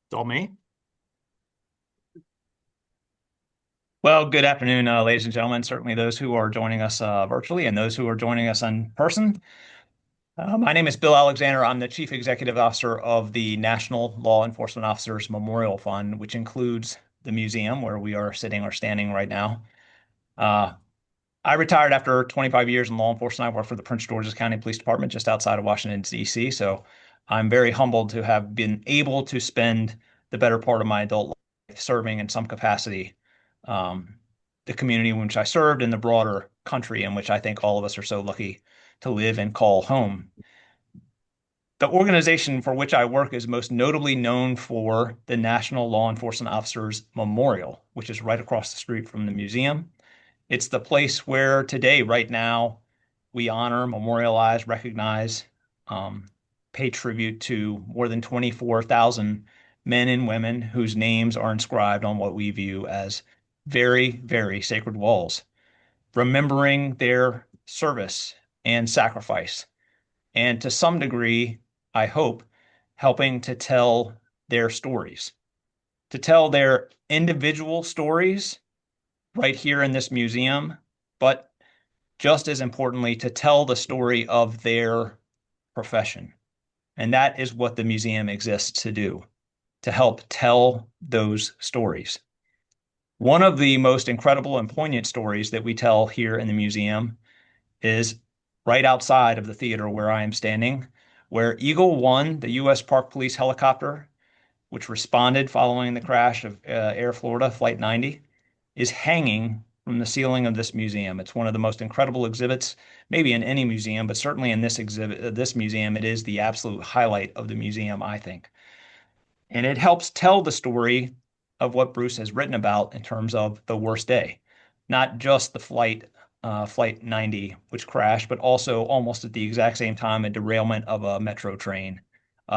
It's all me. Well, good afternoon, ladies and gentlemen. Certainly those who are joining us virtually and those who are joining us in person. My name is Bill Alexander. I'm the Chief Executive Officer of the National Law Enforcement Officers Memorial Fund, which includes the museum where we are sitting or standing right now. Uh, I retired after 25 years in law enforcement. I worked for the Prince George's County Police Department just outside of Washington, D.C. So I'm very humbled to have been able to spend the better part of my adult life serving in some capacity um, the community in which I served and the broader country in which I think all of us are so lucky to live and call home. The organization for which I work is most notably known for the National Law Enforcement Officers Memorial, which is right across the street from the museum. It's the place where today, right now, we honor, memorialize, recognize, um, pay tribute to more than 24,000 men and women whose names are inscribed on what we view as very, very sacred walls, remembering their service and sacrifice, and to some degree, I hope, helping to tell their stories, to tell their individual stories right here in this museum, but just as importantly, to tell the story of their profession. And that is what the museum exists to do, to help tell those stories. One of the most incredible and poignant stories that we tell here in the museum is right outside of the theater where I am standing, where Eagle One, the U.S. Park Police helicopter, which responded following the crash of Air Florida Flight 90, is hanging from the ceiling of this museum. It's one of the most incredible exhibits, maybe in any museum, but certainly in this exhibit, this museum, it is the absolute highlight of the museum, I think. And it helps tell the story of what Bruce has written about in terms of the worst day, not just the Flight 90, which crashed, but also almost at the exact same time, a derailment of a metro train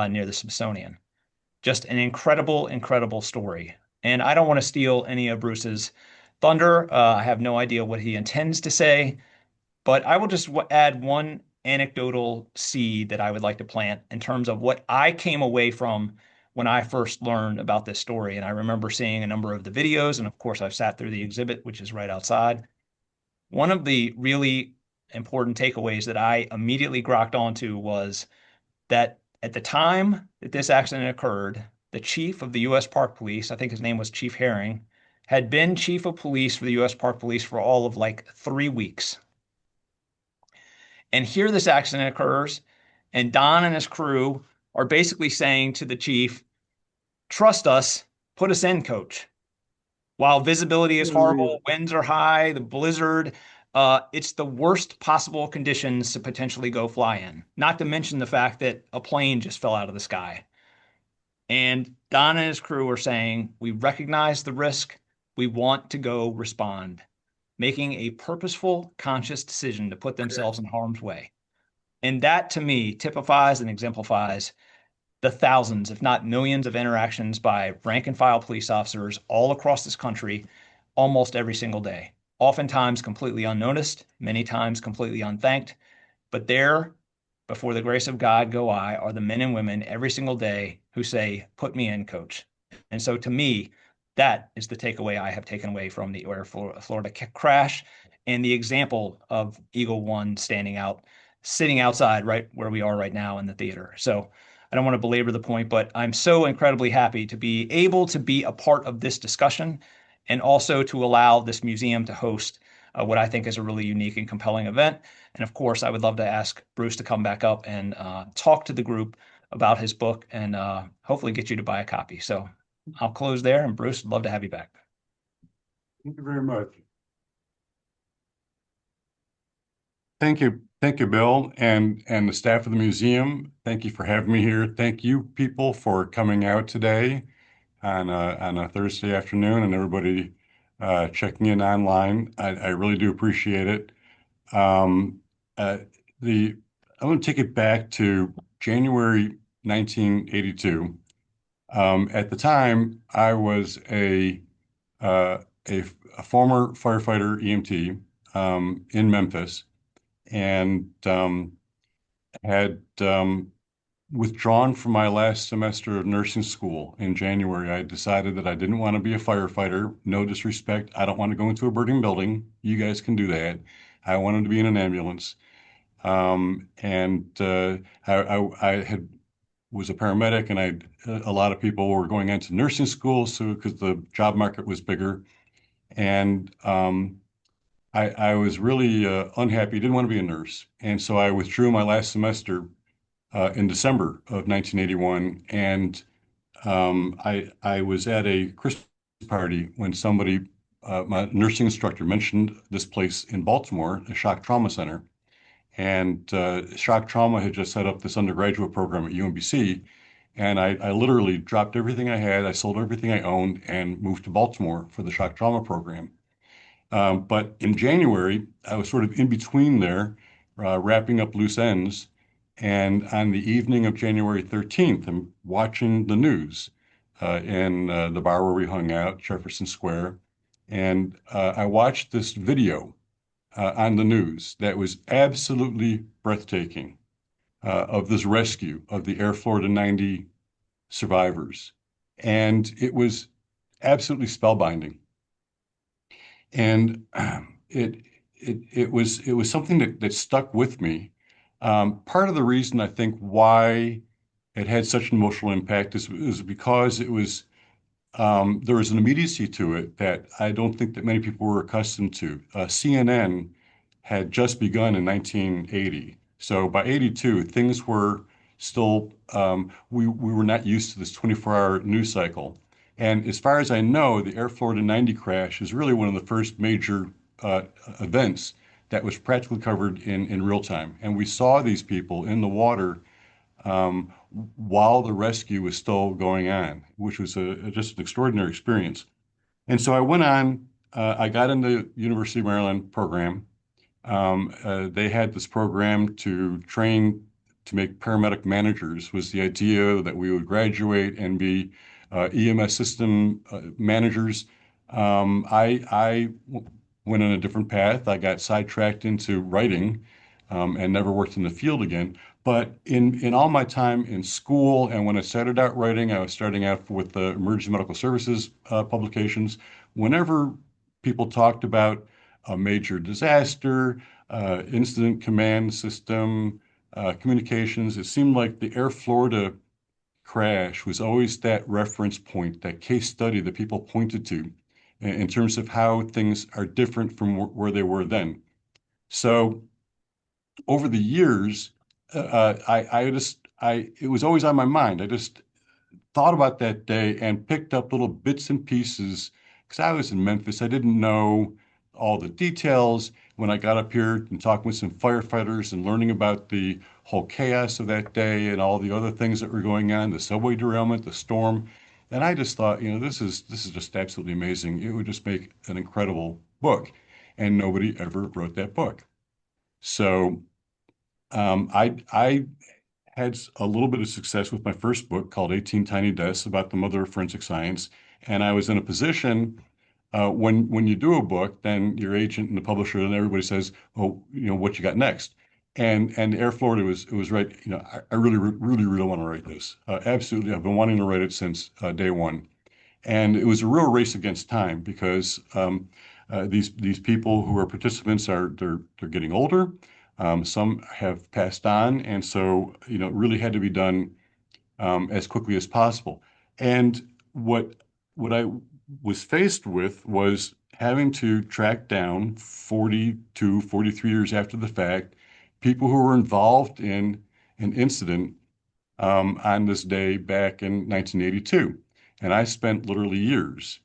near the Smithsonian. Just an incredible, incredible story. And I don't want to steal any of Bruce's thunder. I have no idea what he intends to say, but I will just add one anecdotal seed that I would like to plant in terms of what I came away from when I first learned about this story. And I remember seeing a number of the videos, and of course, I've sat through the exhibit, which is right outside. One of the really important takeaways that I immediately grokked onto was that at the time that this accident occurred, the chief of the U.S. Park Police, I think his name was Chief Herring, had been chief of police for the U.S. Park Police for all of like 3 weeks. And here this accident occurs, and Don and his crew are basically saying to the chief, trust us, put us in, coach. While visibility is horrible, Unreal. winds are high, the blizzard, it's the worst possible conditions to potentially go fly in. Not to mention the fact that a plane just fell out of the sky. And Don and his crew are saying, we recognize the risk. We want to go respond, making a purposeful, conscious decision to put themselves in harm's way. And that to me typifies and exemplifies the thousands, if not millions, of interactions by rank and file police officers all across this country almost every single day. Oftentimes completely unnoticed, many times completely unthanked, but there, before the grace of God go I, are the men and women every single day who say, put me in, coach. And so to me, that is the takeaway I have taken away from the Air Florida crash and the example of Eagle One standing out, sitting outside right where we are right now in the theater. So I don't want to belabor the point, but I'm so incredibly happy to be able to be a part of this discussion and also to allow this museum to host what I think is a really unique and compelling event. And of course, I would love to ask Bruce to come back up and talk to the group about his book and hopefully get you to buy a copy. So I'll close there. And Bruce, I'd love to have you back. Thank you very much. Thank you, Bill, and the staff of the museum. Thank you for having me here. Thank you, people, for coming out today on a Thursday afternoon, and everybody checking in online. I really do appreciate it. Um, uh, the I want to take it back to January 1982. At the time, I was uh, a, a former firefighter EMT in Memphis, and had withdrawn from my last semester of nursing school in January. I decided that I didn't want to be a firefighter. No disrespect. I don't want to go into a burning building. You guys can do that. I wanted to be in an ambulance. And I had was a paramedic, and a lot of people were going into nursing school, so because the job market was bigger, and I was really unhappy. Didn't want to be a nurse, and so I withdrew my last semester in December of 1981, and I was at a Christmas party when my nursing instructor, mentioned this place in Baltimore, a shock trauma center, and shock trauma had just set up this undergraduate program at UMBC, and I literally dropped everything I had, I sold everything I owned, and moved to Baltimore for the shock trauma program. But in January, I was sort of in between there, wrapping up loose ends. And on the evening of January 13th, I'm watching the news in the bar where we hung out, Jefferson Square. And I watched this video on the news that was absolutely breathtaking of this rescue of the Air Florida 90 survivors. And it was absolutely spellbinding. And it it was something that stuck with me. Part of the reason I think why it had such an emotional impact is because there was an immediacy to it that I don't think that many people were accustomed to. CNN had just begun in 1980. So by 82, things were still, we were not used to this 24-hour news cycle. And as far as I know, the Air Florida 90 crash is really one of the first major uh, events that was practically covered in real time. And we saw these people in the water um, while the rescue was still going on, which was just an extraordinary experience. And so I went on, I got in the University of Maryland program. They had this program to train to make paramedic managers, was the idea that we would graduate and be EMS system managers. I went on a different path. I got sidetracked into writing and never worked in the field again. But in all my time in school and when I started out writing, I was starting out with the emergency medical services publications. Whenever people talked about a major disaster, incident command system, communications, it seemed like the Air Florida crash was always that reference point, that case study that people pointed to in terms of how things are different from where they were then. So over the years, it was always on my mind. I just thought about that day and picked up little bits and pieces because I was in Memphis. I didn't know all the details. When I got up here and talking with some firefighters and learning about the whole chaos of that day and all the other things that were going on, the subway derailment, the storm, and I just thought, this is just absolutely amazing. It would just make an incredible book, and nobody ever wrote that book. So I had a little bit of success with my first book called 18 Tiny Deaths about the mother of forensic science. And I was in a position when you do a book, then your agent and the publisher and everybody says, "Oh, what you got next?" And Air Florida was right. I really, really, really want to write this. Absolutely, I've been wanting to write it since day one. And it was a real race against time because these people who are participants they're getting older. Some have passed on, and so it really had to be done as quickly as possible. And what I was faced with was having to track down 42, 43 years after the fact, people who were involved in an incident on this day back in 1982. And I spent literally years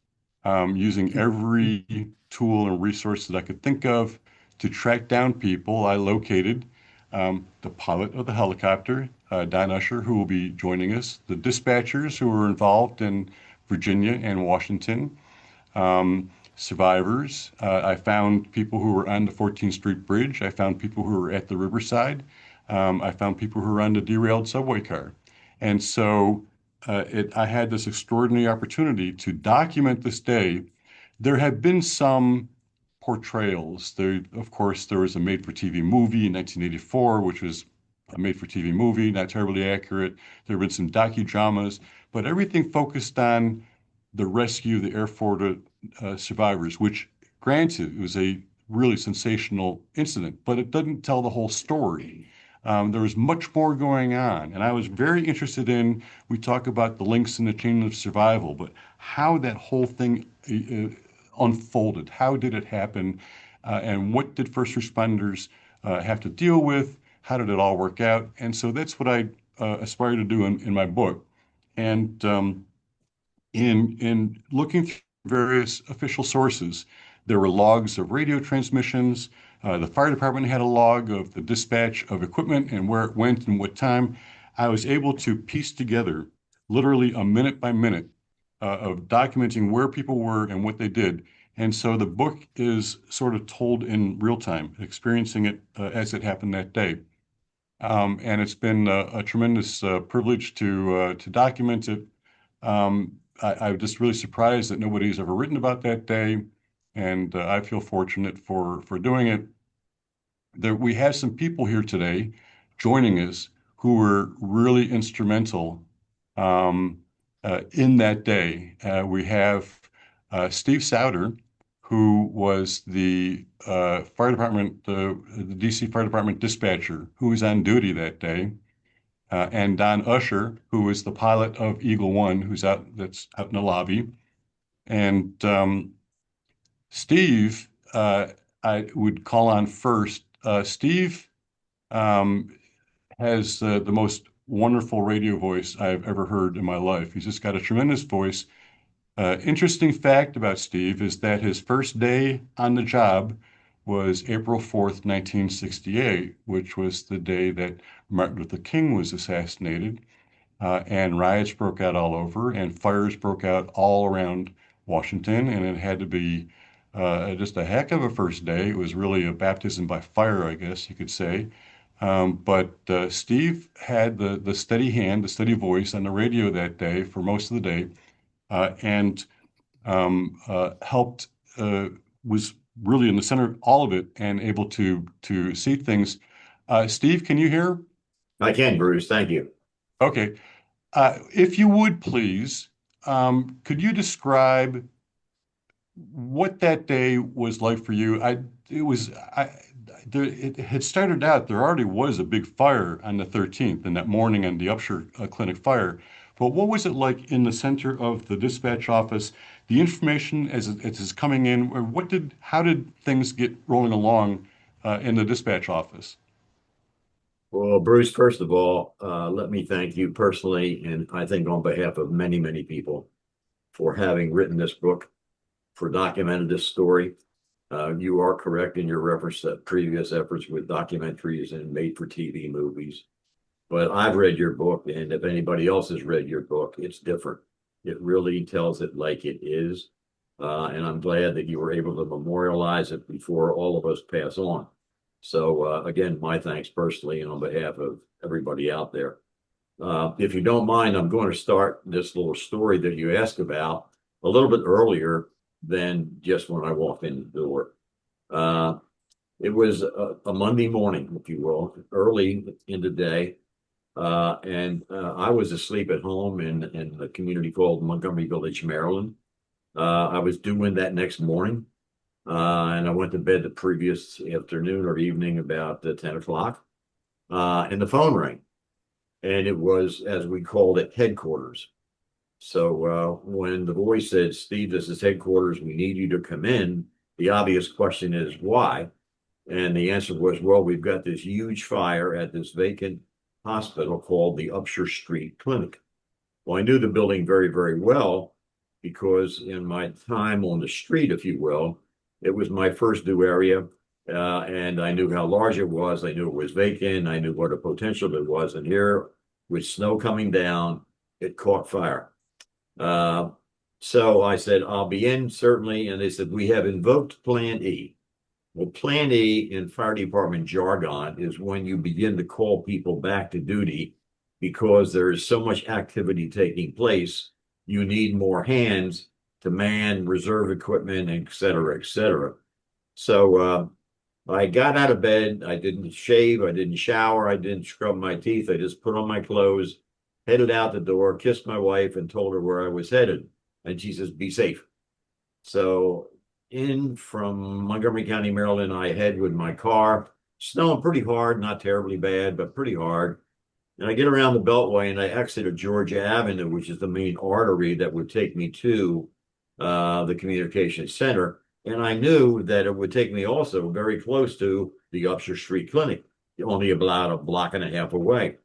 using every tool and resource that I could think of to track down people. I located the pilot of the helicopter, Don Usher, who will be joining us, the dispatchers who were involved in Virginia and Washington, survivors. I found people who were on the 14th Street Bridge. I found people who were at the Riverside. I found people who were on the derailed subway car. And so I had this extraordinary opportunity to document this day. There have been some portrayals. Of course, there was a made-for-TV movie in 1984, which was a made-for-TV movie, not terribly accurate. There have been some docudramas, but everything focused on the rescue of the Air Force survivors, which, granted, it was a really sensational incident, but it doesn't tell the whole story. There was much more going on, and I was very interested in. We talk about the links in the chain of survival, but how that whole thing unfolded. How did it happen? And what did first responders have to deal with? How did it all work out? And so that's what I aspire to do in my book. And in looking through various official sources, there were logs of radio transmissions. The fire department had a log of the dispatch of equipment and where it went and what time. I was able to piece together literally a minute by minute of documenting where people were and what they did. And so the book is sort of told in real time, experiencing it as it happened that day. And it's been a tremendous privilege to document it. I'm just really surprised that nobody's ever written about that day, and I feel fortunate for doing it. There, we have some people here today joining us who were really instrumental in that day. We have Steve Souder, who was the fire department, the DC Fire Department dispatcher, who was on duty that day, and Don Usher, who is the pilot of Eagle One, that's out in the lobby. And Steve, I would call on first. Steve um, has the most wonderful radio voice I've ever heard in my life. He's just got a tremendous voice. Interesting fact about Steve is that his first day on the job was April 4th, 1968, which was the day that Martin Luther King was assassinated. And riots broke out all over, and fires broke out all around Washington, and it had to be just a heck of a first day. It was really a baptism by fire, I guess you could say. But Steve had the steady hand, the steady voice on the radio that day for most of the day, and helped was really in the center of all of it and able to see things. Steve, can you hear? I can, Bruce. Thank you. Okay. If you would please, could you describe what that day was like for you? It had started out, there already was a big fire on the 13th and that morning on the Upshur Clinic fire. But what was it like in the center of the dispatch office? The information as it is coming in, how did things get rolling along in the dispatch office? Well, Bruce, first of all, let me thank you personally, and I think on behalf of many, many people, for having written this book, for documenting this story. You are correct in your reference to previous efforts with documentaries and made-for-TV movies. But I've read your book, and if anybody else has read your book, it's different. It really tells it like it is. And I'm glad that you were able to memorialize it before all of us pass on. So again, my thanks personally and on behalf of everybody out there. If you don't mind, I'm going to start this little story that you asked about a little bit earlier than just when I walked in the door. It was a Monday morning, if you will, early in the day. And I was asleep at home in a community called Montgomery Village, Maryland. I was doing that next morning. And I went to bed the previous afternoon or evening about 10 o'clock. And the phone rang. And it was, as we called it, headquarters. So when the voice said, "Steve, this is headquarters. We need you to come in," the obvious question is, why? And the answer was, well, we've got this huge fire at this vacant hospital called the Upshur Street Clinic. Well, I knew the building very, very well because in my time on the street, if you will, it was my first due area, and I knew how large it was. I knew it was vacant. I knew what a potential it was. And here, with snow coming down, it caught fire. So I said, "I'll be in, certainly." And they said, "We have invoked Plan E." Well, Plan E in fire department jargon is when you begin to call people back to duty because there is so much activity taking place. You need more hands to man reserve equipment, et cetera, et cetera. So I got out of bed. I didn't shave. I didn't shower. I didn't scrub my teeth. I just put on my clothes, headed out the door, kissed my wife, and told her where I was headed. And she says, "Be safe." So in from Montgomery County, Maryland, I head with my car, snowing pretty hard, not terribly bad, but pretty hard. And I get around the Beltway and I exit at Georgia Avenue, which is the main artery that would take me to the communication center. And I knew that it would take me also very close to the Upshur Street Clinic, only about a block and a half away.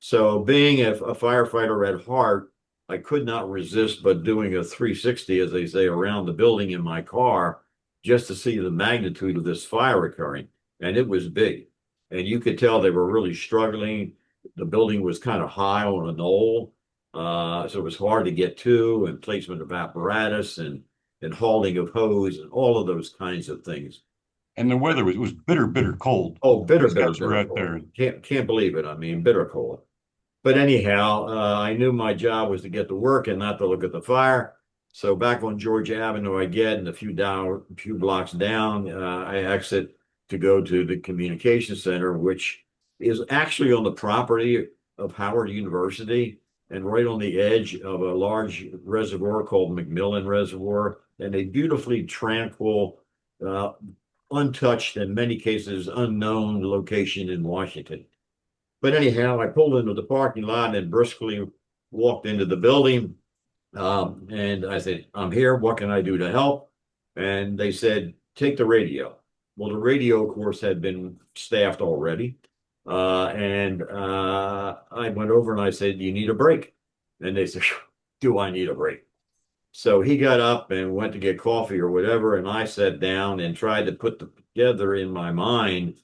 So, being a firefighter at heart, I could not resist but doing a 360, as they say, around the building in my car just to see the magnitude of this fire occurring. And it was big. And you could tell they were really struggling. The building was kind of high on a knoll. So it was hard to get to, and placement of apparatus and hauling of hose and all of those kinds of things. And the weather was bitter, bitter cold. Oh, bitter, These bitter, guys were bitter out cold. there. Can't believe it. I mean, bitter cold. But anyhow, I knew my job was to get to work and not to look at the fire. So back on Georgia Avenue, I get, and a few blocks down, I exit to go to the communication center, which is actually on the property of Howard University and right on the edge of a large reservoir called McMillan Reservoir, and a beautifully tranquil, uh, untouched, in many cases unknown location in Washington. But anyhow, I pulled into the parking lot and briskly walked into the building. And I said, "I'm here. What can I do to help?" And they said, "Take the radio." Well, the radio, of course, had been staffed already. And I went over and I said, "You need a break?" And they said, "Do I need a break?" So he got up and went to get coffee or whatever, and I sat down and tried to put together in my mind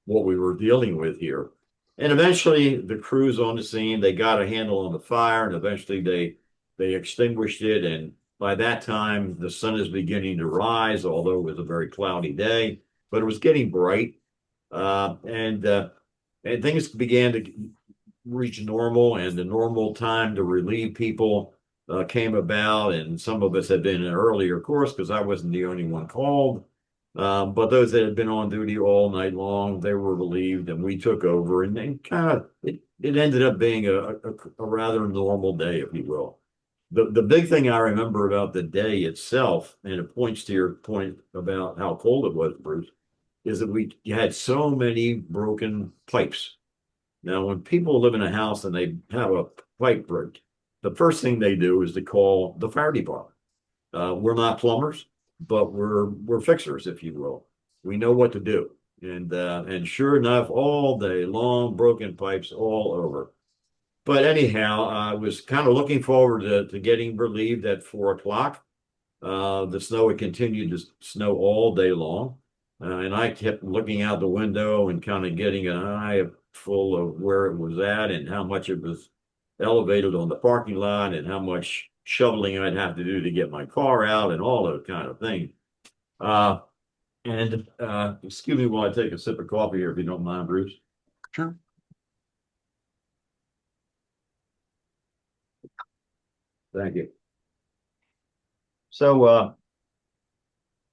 what we were dealing with here. And eventually, the crews on the scene, they got a handle on the fire, and eventually they extinguished it. And by that time, the sun is beginning to rise, although it was a very cloudy day, but it was getting bright, and things began to reach normal, and the normal time to relieve people came about, and some of us had been in an earlier course because I wasn't the only one called. But those that had been on duty all night long, they were relieved, and we took over, and then kind of it ended up being a rather normal day, if you will. The big thing I remember about the day itself, and it points to your point about how cold it was, Bruce, is that we had so many broken pipes. Now, when people live in a house and they have a pipe break, the first thing they do is to call the fire department. We're not plumbers, but we're fixers, if you will. We know what to do. And sure enough, all day long, broken pipes all over. But anyhow, I was kind of looking forward to getting relieved at 4 o'clock. The snow had continued to snow all day long. And I kept looking out the window and kind of getting an eye full of where it was at and how much it was elevated on the parking lot and how much shoveling I'd have to do to get my car out and all those kind of things. And excuse me while I take a sip of coffee here, if you don't mind, Bruce. Sure. Thank you. So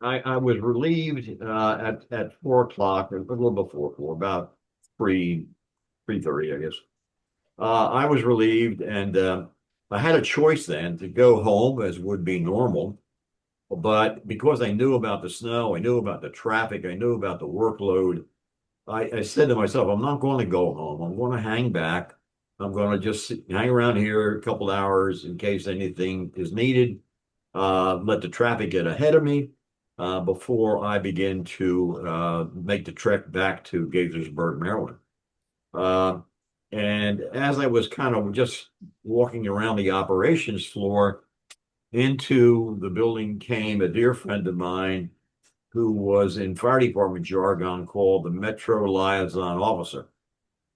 I was relieved at 4 o'clock, a little before 4, about 3:30, I guess. I was relieved, and I had a choice then to go home as would be normal. But because I knew about the snow, I knew about the traffic, I knew about the workload, I said to myself, I'm not going to go home. I'm going to hang back. I'm going to just hang around here a couple hours in case anything is needed. Let the traffic get ahead of me before I begin to make the trek back to Gaithersburg, Maryland. Uh, and as I was kind of just walking around the operations floor, into the building came a dear friend of mine who was in fire department jargon called the Metro Liaison Officer.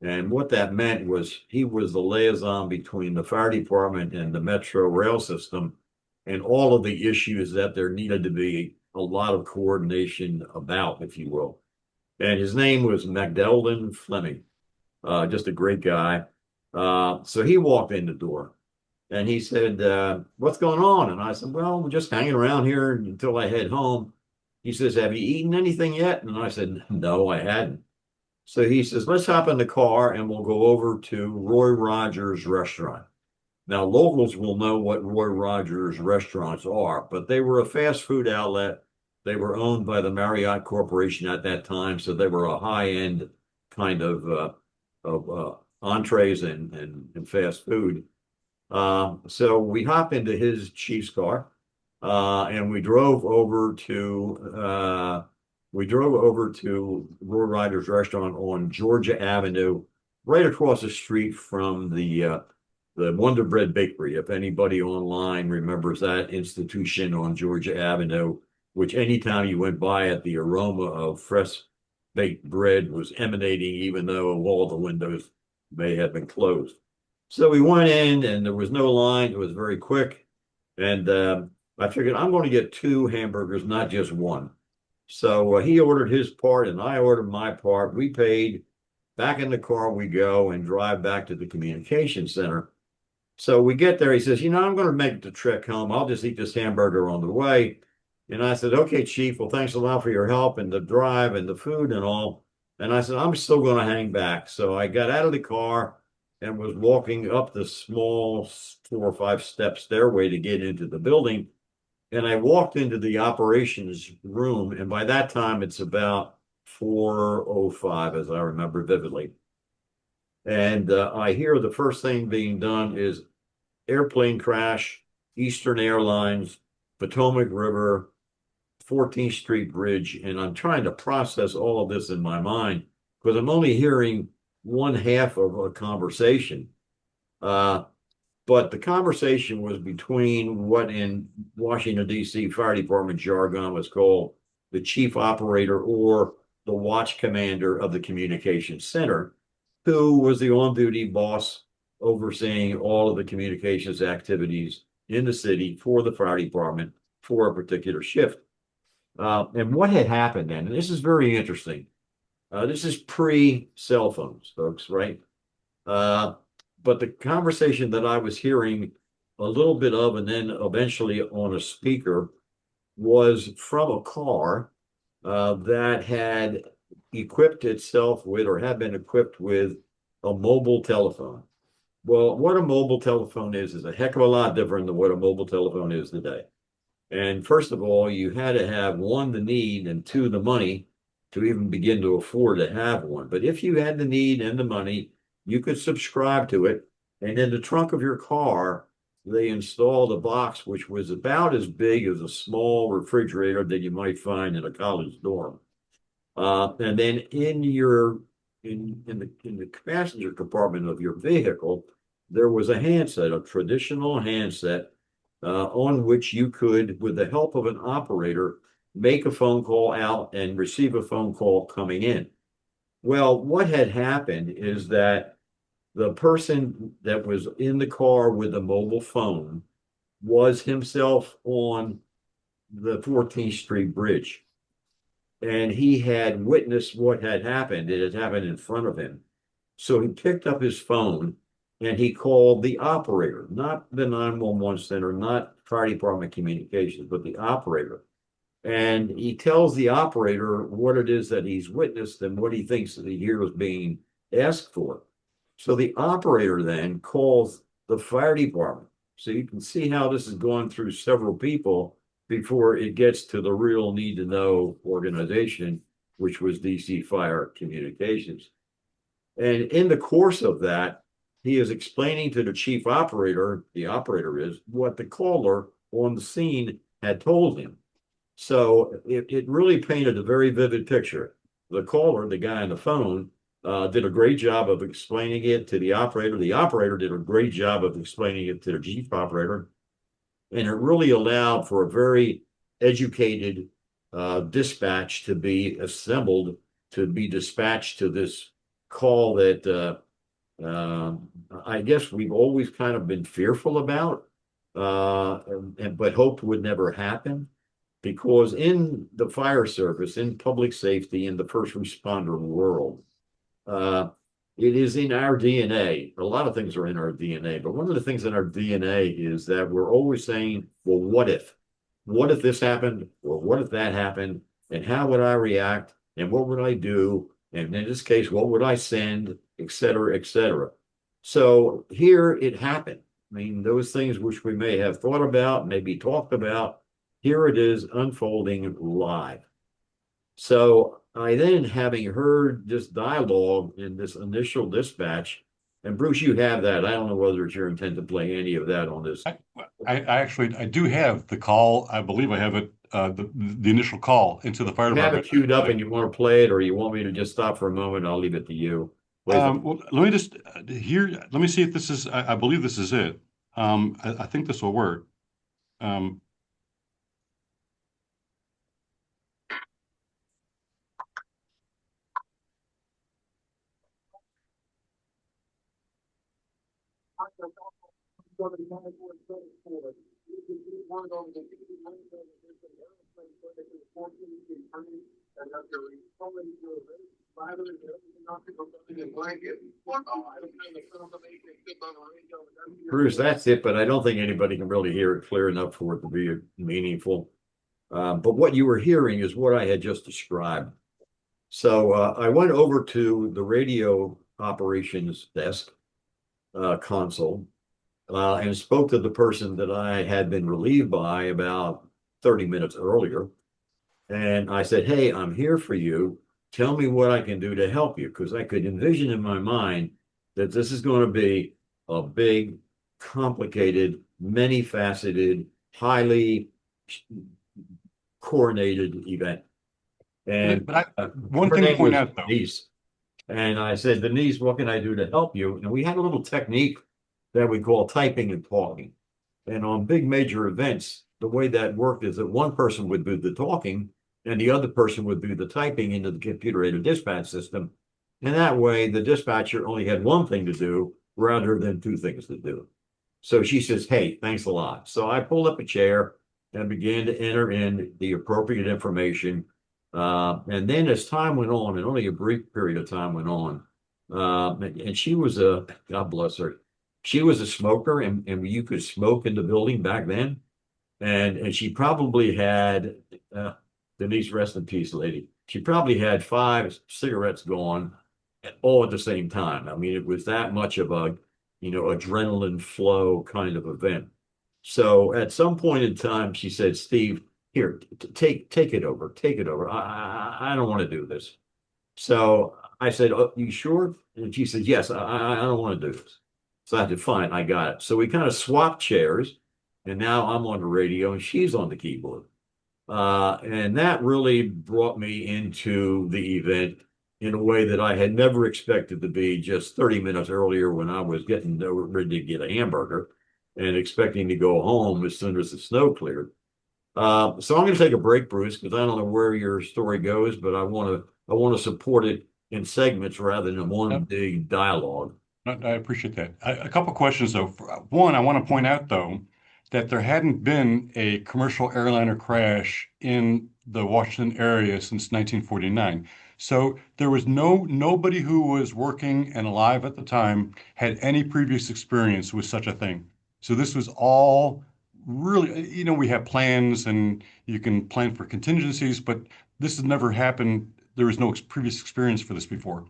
And what that meant was he was the liaison between the fire department and the Metro rail system and all of the issues that there needed to be a lot of coordination about, if you will. And his name was Magdalene Fleming, just a great guy. So he walked in the door and he said, "What's going on?" And I said, "Well, we're just hanging around here until I head home." He says, have you eaten anything yet? And I said, no, I hadn't. So he says, let's hop in the car and we'll go over to Roy Rogers Restaurant. Now, locals will know what Roy Rogers restaurants are, but they were a fast food outlet. They were owned by the Marriott Corporation at that time, so they were a high-end kind of entrees and fast food. So we hop into his Chiefs car, and we drove over to Roy Rogers Restaurant on Georgia Avenue, right across the street from the Wonder Bread Bakery. If anybody online remembers that institution on Georgia Avenue, which anytime you went by it, the aroma of fresh baked bread was emanating, even though all the windows may have been closed. So we went in and there was no line. It was very quick. And I figured I'm going to get 2 hamburgers, not just one. So he ordered his part and I ordered my part. We paid. Back in the car we go and drive back to the communication center. So we get there. He says, I'm going to make the trek home. I'll just eat this hamburger on the way. And I said, okay, Chief. Well, thanks a lot for your help and the drive and the food and all. And I said, I'm still going to hang back. So I got out of the car and was walking up the small 4 or 5 step stairway to get into the building. And I walked into the operations room. And by that time, it's about 4:05, as I remember vividly. And I hear the first thing being done is airplane crash, Eastern Airlines, Potomac River, 14th Street Bridge. And I'm trying to process all of this in my mind because I'm only hearing one half of a conversation. But the conversation was between what in Washington, D.C. Fire Department jargon was called the chief operator or the watch commander of the communications center, who was the on-duty boss overseeing all of the communications activities in the city for the fire department for a particular shift. And what had happened then, and this is very interesting. This is pre-cell phones, folks, right? But the conversation that I was hearing a little bit of, and then eventually on a speaker, was from a car that had equipped itself with, or had been equipped with, a mobile telephone. Well, what a mobile telephone is a heck of a lot different than what a mobile telephone is today. And first of all, you had to have one, the need, and two, the money to even begin to afford to have one. But if you had the need and the money, you could subscribe to it. And in the trunk of your car, they installed a box which was about as big as a small refrigerator that you might find in a college dorm. And then in the passenger compartment of your vehicle, there was a handset, a traditional handset, on which you could, with the help of an operator, make a phone call out and receive a phone call coming in. Well, what had happened is that the person that was in the car with the mobile phone was himself on the 14th Street Bridge. And he had witnessed what had happened. It had happened in front of him. So he picked up his phone and he called the operator, not the 911 center, not fire department communications, but the operator. And he tells the operator what it is that he's witnessed and what he thinks that he hears being asked for. So the operator then calls the fire department. So you can see how this is going through several people before it gets to the real need to know organization, which was DC Fire Communications. And in the course of that, he is explaining to the chief operator, the operator is, what the caller on the scene had told him. So it really painted a very vivid picture. The caller, the guy on the phone, did a great job of explaining it to the operator. The operator did a great job of explaining it to the chief operator. And it really allowed for a very educated dispatch to be assembled, to be dispatched to this call that I guess we've always kind of been fearful about, but hoped would never happen. Because in the fire service, in public safety, in the first responder world, it is in our DNA. A lot of things are in our DNA, but one of the things in our DNA is that we're always saying, well, what if? What if this happened? Or what if that happened? and how would I react, and what would I do, and in this case, what would I send, et cetera, et cetera. So here it happened. I mean, those things which we may have thought about, maybe talked about, here it is unfolding live. So I then, having heard this dialogue in this initial dispatch, and Bruce, you have that. I don't know whether it's your intent to play any of that on this. I actually I do have the call. I believe I have it, the initial call into the fire You have it department. queued up and you want to play it, or you want me to just stop for a moment? I'll leave it to you. Well, let me just here. Let me see if this is. I believe this is it. I think this will work. Um, Bruce, that's it, but I don't think anybody can really hear it clear enough for it to be meaningful. But what you were hearing is what I had just described. So I went over to the radio operations desk console and spoke to the person that I had been relieved by about 30 minutes earlier. And I said, hey, I'm here for you. Tell me what I can do to help you. Because I could envision in my mind that this is going to be a big, complicated, many faceted, highly coordinated event. And one her thing to name point was out though. Denise. And I said, Denise, what can I do to help you? And we had a little technique that we call typing and talking. And on big major events, the way that worked is that one person would do the talking and the other person would do the typing into the computer-aided dispatch system. And that way, the dispatcher only had one thing to do rather than two things to do. So she says, hey, thanks a lot. So I pulled up a chair and began to enter in the appropriate information. And then as time went on, and only a brief period of time went on, and she was God bless her, she was a smoker, and you could smoke in the building back then. And she probably had, Denise, rest in peace, lady. She probably had 5 cigarettes going all at the same time. I mean, it was that much of a, adrenaline flow kind of event. So at some point in time, she said, Steve, here, take it over, take it over. I don't want to do this. So I said, oh, you sure? And she said, yes, I don't want to do this. So I said, fine, I got it. So we kind of swapped chairs, and now I'm on the radio and she's on the keyboard. And that really brought me into the event in a way that I had never expected to be just 30 minutes earlier when I was getting ready to get a hamburger and expecting to go home as soon as the snow cleared. So I'm going to take a break, Bruce, because I don't know where your story goes, but I want to support it in segments rather than one big dialogue. I appreciate that. A couple questions though. One, I want to point out though that there hadn't been a commercial airliner crash in the Washington area since 1949. So there was nobody who was working and alive at the time had any previous experience with such a thing. So this was all really, we have plans and you can plan for contingencies, but this has never happened. There was no previous experience for this before.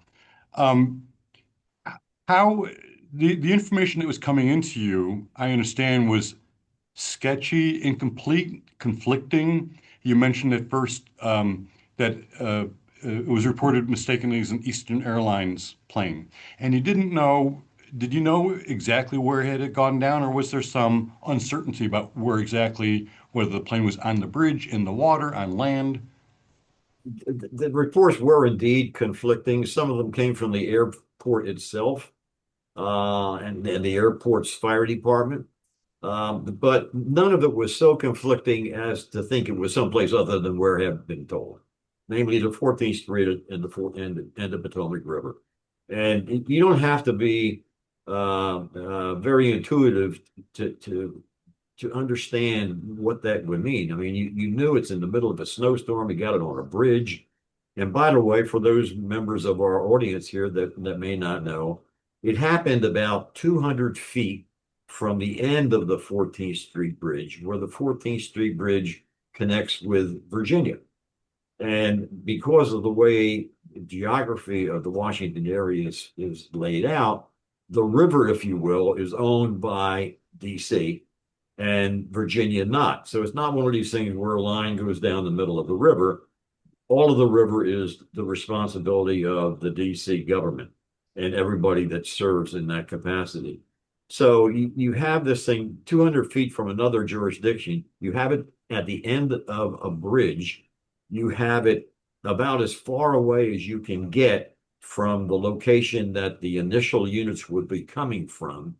How the information that was coming into you, I understand, was sketchy, incomplete, conflicting. You mentioned at first that it was reported mistakenly as an Eastern Airlines plane, and you didn't know. Did you know exactly where it had gone down, or was there some uncertainty about where exactly, whether the plane was on the bridge, in the water, on land? The reports were indeed conflicting. Some of them came from the airport itself and the airport's fire department. But none of it was so conflicting as to think it was someplace other than where I had been told, namely the 14th Street and the Potomac River. And you don't have to be very intuitive to understand what that would mean. I mean, you knew it's in the middle of a snowstorm. You got it on a bridge. And by the way, for those members of our audience here that may not know, it happened about 200 feet from the end of the 14th Street Bridge, where the 14th Street Bridge connects with Virginia. And because of the way the geography of the Washington area is laid out, the river, if you will, is owned by DC and Virginia not. So it's not one of these things where a line goes down the middle of the river. All of the river is the responsibility of the DC government and everybody that serves in that capacity. So you have this thing 200 feet from another jurisdiction. You have it at the end of a bridge. You have it about as far away as you can get from the location that the initial units would be coming from.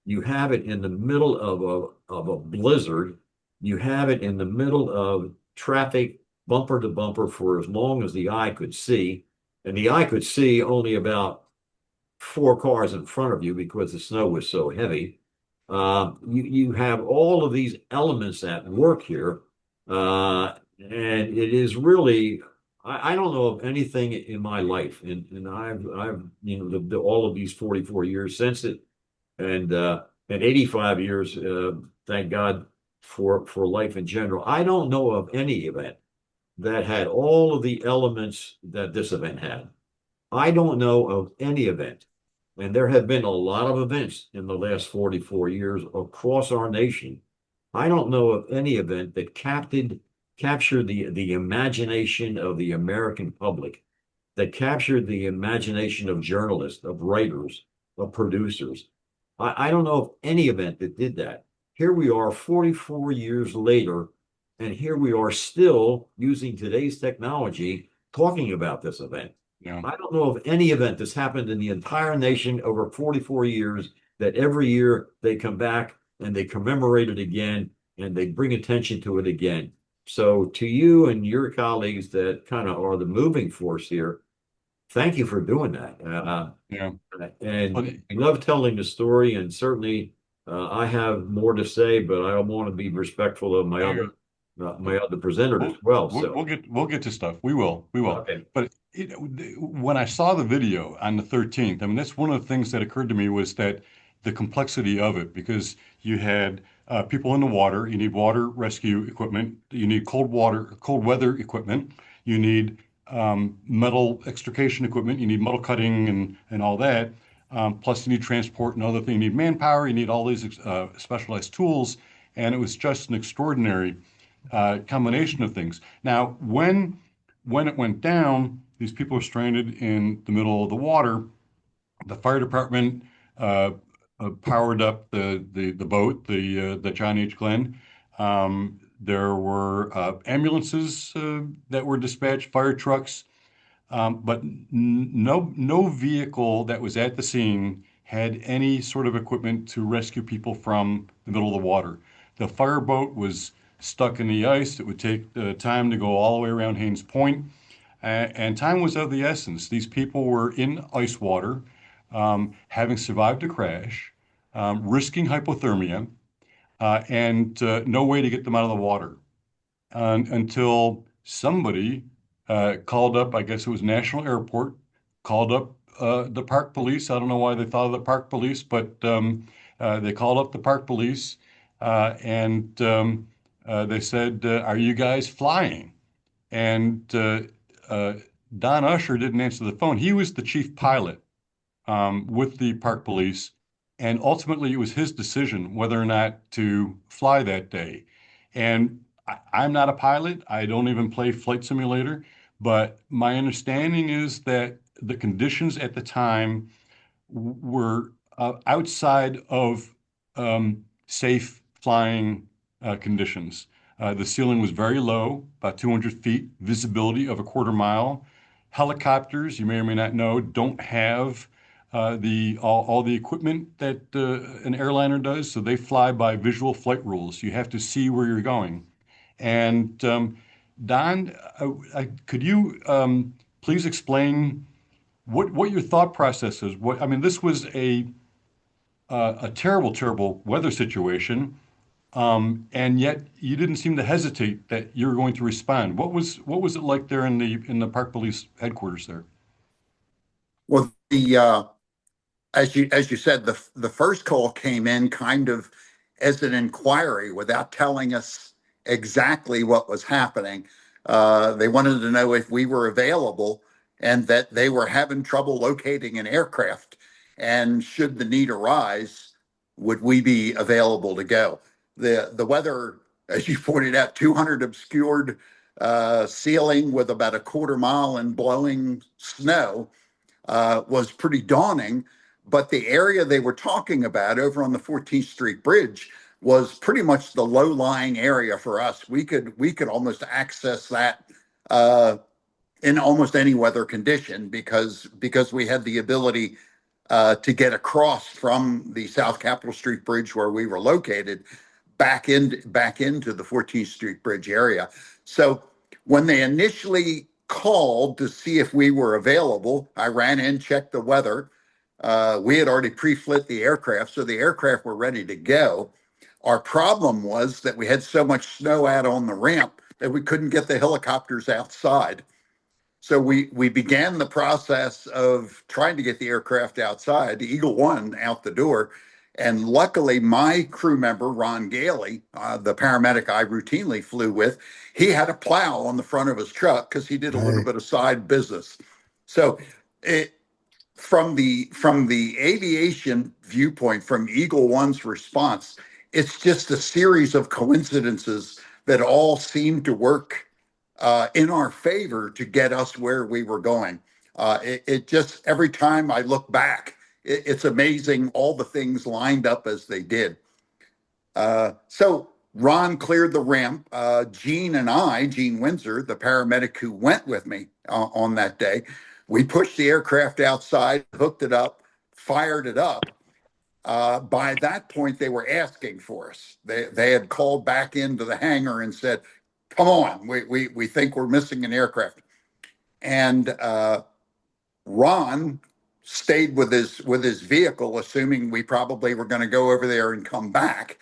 You have it in the middle of a blizzard. You have it in the middle of traffic bumper to bumper for as long as the eye could see. And the eye could see only about 4 cars in front of you because the snow was so heavy. You have all of these elements at work here. And it is really, I don't know of anything in my life, and I've all of these 44 years since it, and 85 years, thank God for life in general. I don't know of any event that had all of the elements that this event had. I don't know of any event, and there have been a lot of events in the last 44 years across our nation. I don't know of any event that captured the imagination of the American public, that captured the imagination of journalists, of writers, of producers. I don't know of any event that did that. Here we are 44 years later, and here we are still using today's technology talking about this event. Yeah. I don't know of any event that's happened in the entire nation over 44 years that every year they come back and they commemorate it again and they bring attention to it again. So to you and your colleagues that kind of are the moving force here, thank you for doing that. Yeah. And Well, I love telling the story, and certainly I have more to say, but I want to be respectful of my other presenter as well. So we'll get to stuff. We will. okay, But when I saw the video on the 13th, I mean, that's one of the things that occurred to me was that the complexity of it, because you had people in the water, you need water rescue equipment, you need cold weather equipment, you need metal extrication equipment, you need metal cutting and all that. Plus, you need transport and other things. You need manpower, you need all these specialized tools, and it was just an extraordinary combination of things. Now, when it went down, these people were stranded in the middle of the water. The fire department uh, powered up the boat, the John H. Glenn. There were ambulances that were dispatched, fire trucks, but no vehicle that was at the scene had any sort of equipment to rescue people from the middle of the water. The fireboat was stuck in the ice. It would take time to go all the way around Haynes Point, and time was of the essence. These people were in ice water, having survived a crash, risking hypothermia, and no way to get them out of the water until somebody called up, I guess it was National Airport, called up the park police. I don't know why they thought of the park police, but they called up the park police and they said, "Are you guys flying?" And uh, Don Usher didn't answer the phone. He was the chief pilot with the park police, and ultimately it was his decision whether or not to fly that day. And I'm not a pilot. I don't even play flight simulator, but my understanding is that the conditions at the time were outside of safe flying conditions. The ceiling was very low, about 200 feet, visibility of a quarter mile. Helicopters, you may or may not know, don't have all the equipment that an airliner does, so they fly by visual flight rules. You have to see where you're going. And Don, could you please explain what your thought process is? What I mean, this was a terrible, terrible weather situation, and yet you didn't seem to hesitate that you were going to respond. What was it like there in the park police headquarters there? Well, as you said, the first call came in kind of as an inquiry without telling us exactly what was happening. They wanted to know if we were available and that they were having trouble locating an aircraft. And should the need arise, would we be available to go? The weather, as you pointed out, 200 obscured ceiling with about a quarter mile and blowing snow was pretty daunting. But the area they were talking about over on the 14th Street Bridge was pretty much the low-lying area for us. We could almost access that in almost any weather condition because we had the ability to get across from the South Capitol Street Bridge where we were located back into the 14th Street Bridge area. So when they initially called to see if we were available, I ran in, checked the weather. We had already pre-flit the aircraft, so the aircraft were ready to go. Our problem was that we had so much snow out on the ramp that we couldn't get the helicopters outside. So we began the process of trying to get the aircraft outside, the Eagle One out the door. And luckily, my crew member, Ron Gailey, the paramedic I routinely flew with, he had a plow on the front of his truck because he did a little bit of side business. So from the aviation viewpoint, from Eagle One's response, it's just a series of coincidences that all seem to work in our favor to get us where we were going. It just, every time I look back, it's amazing all the things lined up as they did. So Ron cleared the ramp. Gene Windsor, the paramedic who went with me on that day, we pushed the aircraft outside, hooked it up, fired it up. By that point, they were asking for us. They had called back into the hangar and said, "Come on, we think we're missing an aircraft." And Ron stayed with his vehicle, assuming we probably were going to go over there and come back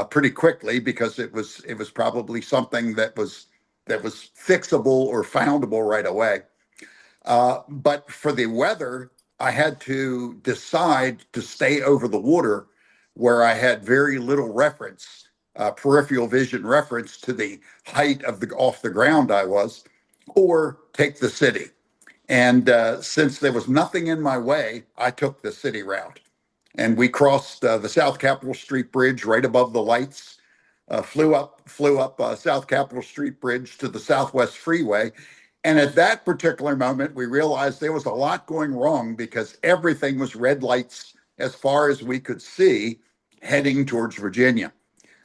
pretty quickly because it was probably something that was fixable or foundable right away. But for the weather, I had to decide to stay over the water where I had very little reference, peripheral vision reference to the height of the off the ground I was, or take the city. And since there was nothing in my way, I took the city route. And we crossed the South Capitol Street Bridge right above the lights, flew up South Capitol Street Bridge to the Southwest Freeway. And at that particular moment, we realized there was a lot going wrong because everything was red lights as far as we could see heading towards Virginia.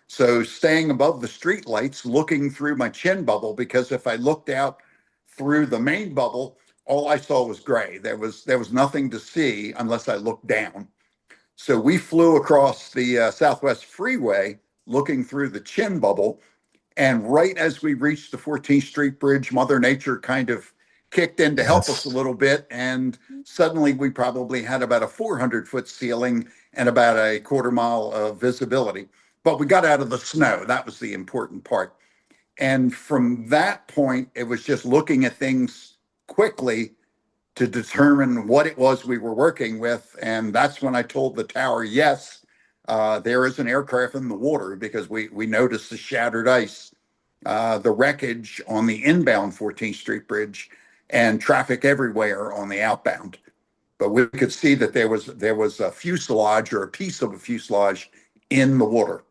So staying above the street lights, looking through my chin bubble, because if I looked out through the main bubble, all I saw was gray. There was nothing to see unless I looked down. So we flew across the Southwest Freeway looking through the chin bubble. And right as we reached the 14th Street Bridge, Mother Nature kind of kicked in to help us a little bit. And suddenly we probably had about a 400-foot ceiling and about a quarter mile of visibility. But we got out of the snow. That was the important part. And from that point, it was just looking at things quickly to determine what it was we were working with. And that's when I told the tower, yes, there is an aircraft in the water because we noticed the shattered ice, the wreckage on the inbound 14th Street Bridge, and traffic everywhere on the outbound. But we could see that there was a fuselage or a piece of a fuselage in the water.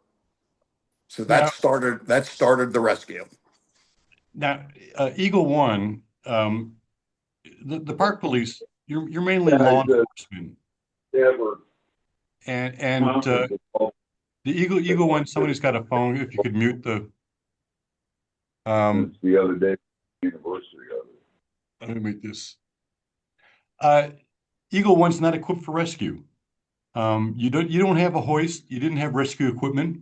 So that started the rescue. Now, Eagle One, the park police, you're mainly law enforcement. And the Eagle One, somebody's got a phone. If you could mute the the other day, university of it. let me mute this. Eagle One's not equipped for rescue. You don't have a hoist. You didn't have rescue equipment.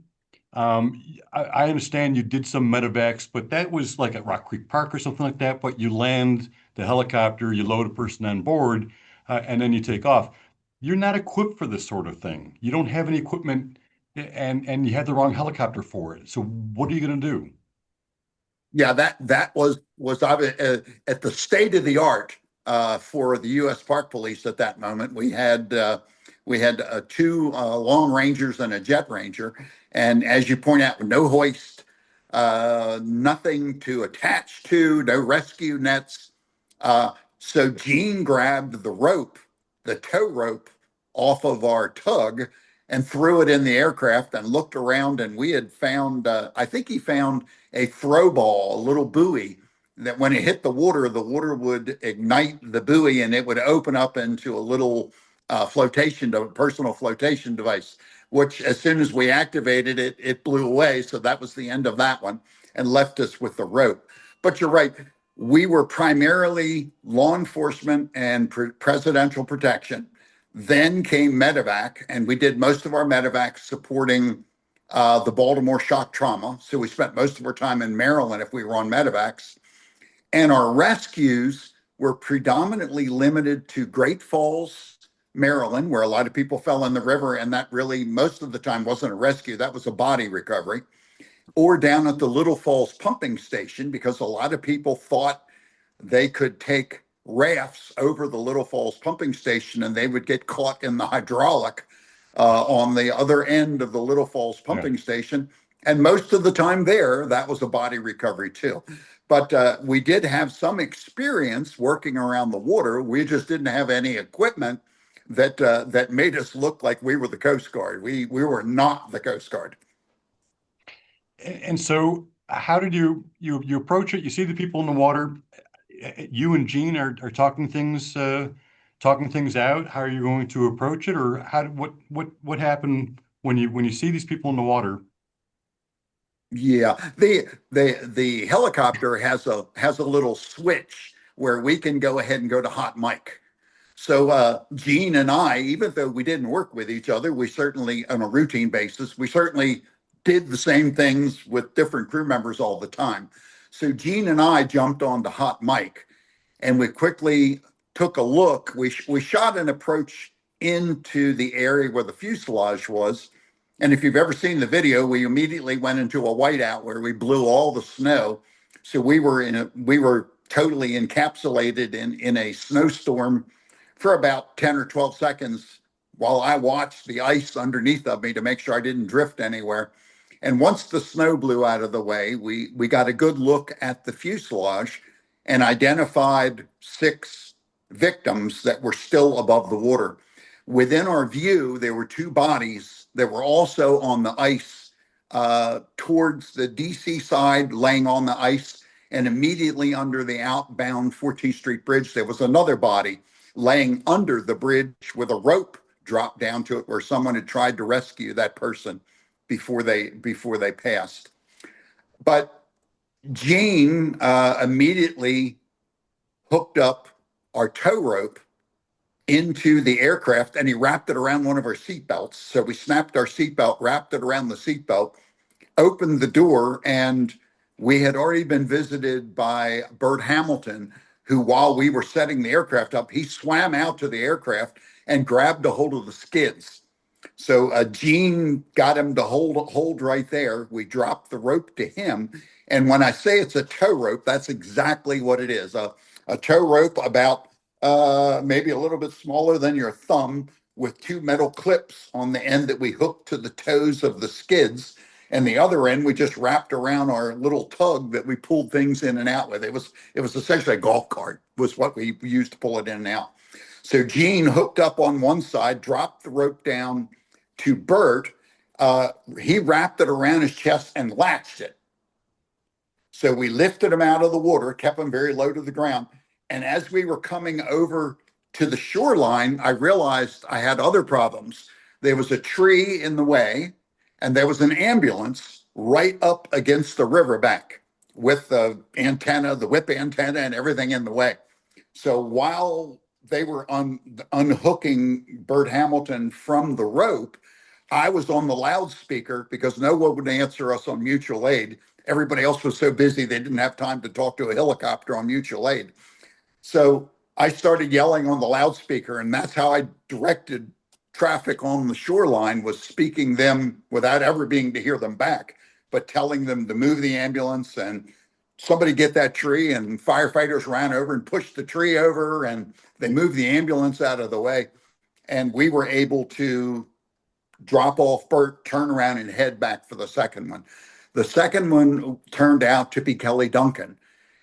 I understand you did some medevacs, but that was like at Rock Creek Park or something like that. But you land the helicopter, you load a person on board, and then you take off. You're not equipped for this sort of thing. You don't have any equipment, and you had the wrong helicopter for it. So what are you going to do? Yeah, that was at the state of the art for the U.S. Park Police at that moment. We had two Long Rangers and a Jet Ranger, and as you point out, no hoist, nothing to attach to, no rescue nets. So Gene grabbed the rope, the tow rope, off of our tug and threw it in the aircraft and looked around. And we had found, I think he found a throw ball, a little buoy that when it hit the water would ignite the buoy and it would open up into a little personal flotation device, which as soon as we activated it, it blew away. So that was the end of that one and left us with the rope. But you're right. We were primarily law enforcement and presidential protection. Then came medevac, and we did most of our medevac supporting the Baltimore shock trauma. So we spent most of our time in Maryland if we were on medevacs. And our rescues were predominantly limited to Great Falls, Maryland, where a lot of people fell in the river. And that really, most of the time, wasn't a rescue. That was a body recovery. Or down at the Little Falls pumping station, because a lot of people thought they could take rafts over the Little Falls pumping station and they would get caught in the hydraulic on the other end of the Little Falls pumping station. And most of the time there, that was a body recovery too. But we did have some experience working around the water. We just didn't have any equipment that made us look like we were the Coast Guard. We were not the Coast Guard. And so how did you approach it? You see the people in the water. You and Gene are talking things out. How are you going to approach it, or what happened when you see these people in the water? Yeah, the helicopter has a little switch where we can go ahead and go to hot mic. So Gene and I, even though we didn't work with each other, we certainly, on a routine basis, we certainly did the same things with different crew members all the time. So Gene and I jumped on to hot mic, and we quickly took a look. We shot an approach into the area where the fuselage was. And if you've ever seen the video, we immediately went into a whiteout where we blew all the snow. So we were totally encapsulated in a snowstorm for about 10 or 12 seconds while I watched the ice underneath of me to make sure I didn't drift anywhere. And once the snow blew out of the way, we got a good look at the fuselage and identified 6 victims that were still above the water. Within our view, there were 2 bodies that were also on the ice towards the DC side, laying on the ice, and immediately under the outbound 14th Street Bridge, there was another body laying under the bridge with a rope dropped down to it where someone had tried to rescue that person before they passed. But Gene immediately hooked up our tow rope into the aircraft and he wrapped it around one of our seatbelts. So we snapped our seatbelt, wrapped it around the seatbelt, opened the door, and we had already been visited by Bert Hamilton, who, while we were setting the aircraft up, he swam out to the aircraft and grabbed a hold of the skids. So Gene got him to hold right there. We dropped the rope to him. And when I say it's a tow rope, that's exactly what it is. A tow rope about maybe a little bit smaller than your thumb with 2 metal clips on the end that we hooked to the toes of the skids. And the other end, we just wrapped around our little tug that we pulled things in and out with. It was essentially a golf cart was what we used to pull it in and out. So Gene hooked up on one side, dropped the rope down to Bert. He wrapped it around his chest and latched it. So we lifted him out of the water, kept him very low to the ground. And as we were coming over to the shoreline, I realized I had other problems. There was a tree in the way, and there was an ambulance right up against the riverbank with the antenna, the whip antenna, and everything in the way. So while they were unhooking Bert Hamilton from the rope, I was on the loudspeaker because no one would answer us on mutual aid. Everybody else was so busy they didn't have time to talk to a helicopter on mutual aid. So I started yelling on the loudspeaker, and that's how I directed traffic on the shoreline, was speaking them without ever being to hear them back, but telling them to move the ambulance and somebody get that tree. And firefighters ran over and pushed the tree over, and they moved the ambulance out of the way. And we were able to drop off Bert, turn around, and head back for the second one. The second one turned out to be Kelly Duncan,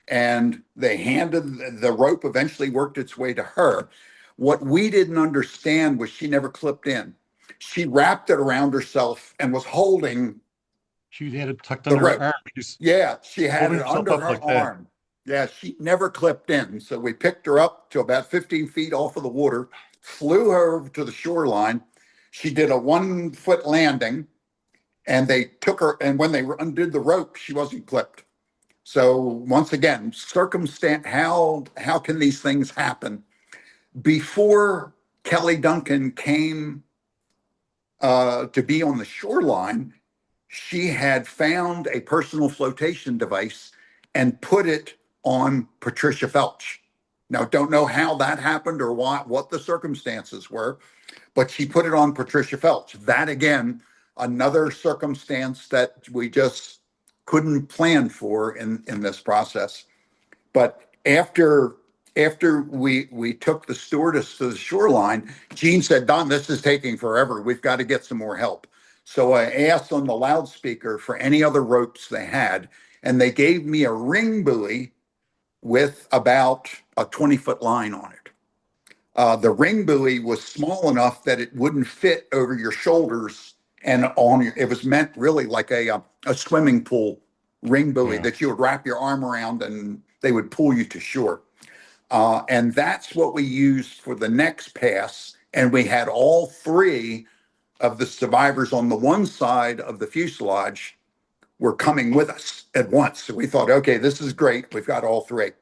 and they handed the rope, eventually worked its way to her. What we didn't understand was she never clipped in. She wrapped it around herself and was holding She had it tucked the under her rope. arm. She's Yeah, she had holding it herself under up her like that. arm. Yeah, she never clipped in. So we picked her up to about 15 feet off of the water, flew her over to the shoreline. She did a 1 foot landing, and they took her. And when they undid the rope, she wasn't clipped. So once again, circumstance. How can these things happen? Before Kelly Duncan came to be on the shoreline, she had found a personal flotation device and put it on Patricia Felch. Now, don't know how that happened or what the circumstances were, but she put it on Patricia Felch. That again, another circumstance that we just couldn't plan for in this process. But after we took the stewardess to the shoreline, Gene said, "Don, this is taking forever. We've got to get some more help." So I asked on the loudspeaker for any other ropes they had, and they gave me a ring buoy with about a 20-foot line on it. The ring buoy was small enough that it wouldn't fit over your shoulders and on your, it was meant really like a swimming pool ring buoy Yeah. that you would wrap your arm around and they would pull you to shore. And that's what we used for the next pass. And we had all three of the survivors on the one side of the fuselage were coming with us at once. So we thought, okay, this is great. We've got all three.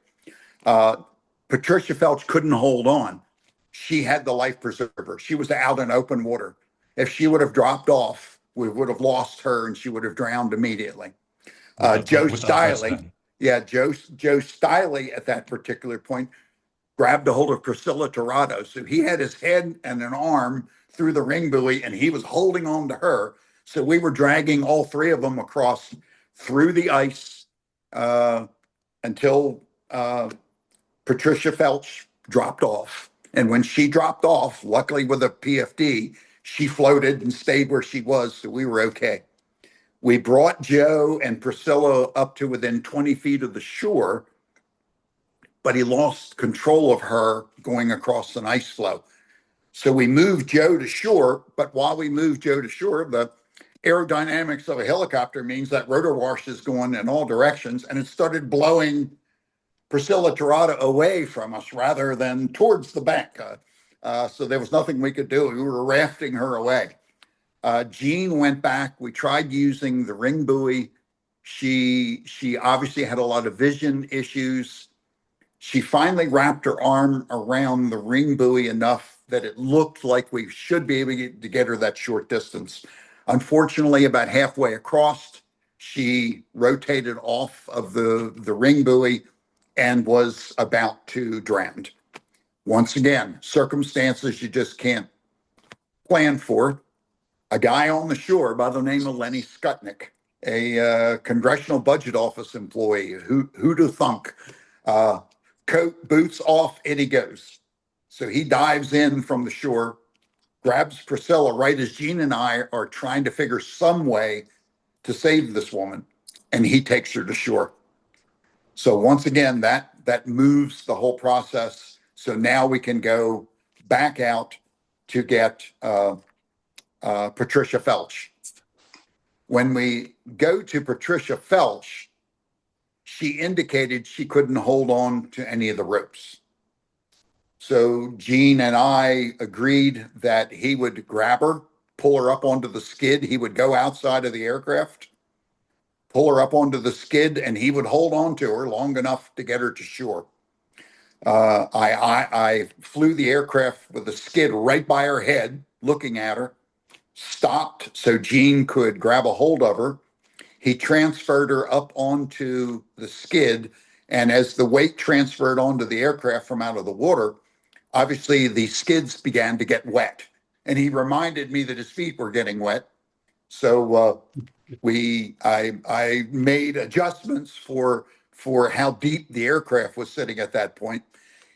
Patricia Felch couldn't hold on. She had the life preserver. She was out in open water. If she would have dropped off, we would have lost her and she would have drowned immediately. Joe Without Stiley, question. yeah, Joe Stiley at that particular point grabbed a hold of Priscilla Torrado. So he had his head and an arm through the ring buoy and he was holding on to her. So we were dragging all three of them across through the ice until Patricia Felch dropped off. And when she dropped off, luckily with a PFD, she floated and stayed where she was. So we were okay. We brought Joe and Priscilla up to within 20 feet of the shore, but he lost control of her going across an ice floe. So we moved Joe to shore. But while we moved Joe to shore, the aerodynamics of a helicopter means that rotor wash is going in all directions. And it started blowing Priscilla Torrado away from us rather than towards the bank. So there was nothing we could do. We were rafting her away. Jean went back. We tried using the ring buoy. She obviously had a lot of vision issues. She finally wrapped her arm around the ring buoy enough that it looked like we should be able to get her that short distance. Unfortunately, about halfway across, she rotated off of the ring buoy and was about to drown. Once again, circumstances you just can't plan for. A guy on the shore by the name of Lenny Skutnik, a Congressional Budget Office employee, who'd have thunk, coat, boots off, in he goes. So he dives in from the shore, grabs Priscilla right as Gene and I are trying to figure some way to save this woman, and he takes her to shore. So once again, that moves the whole process. So now we can go back out to get Patricia Felch. When we go to Patricia Felch, she indicated she couldn't hold on to any of the ropes. So Gene and I agreed that he would grab her, pull her up onto the skid. He would go outside of the aircraft, pull her up onto the skid, and he would hold on to her long enough to get her to shore. I flew the aircraft with the skid right by her head, looking at her, stopped so Gene could grab a hold of her. He transferred her up onto the skid, and as the weight transferred onto the aircraft from out of the water, obviously the skids began to get wet. And he reminded me that his feet were getting wet. So I made adjustments for how deep the aircraft was sitting at that point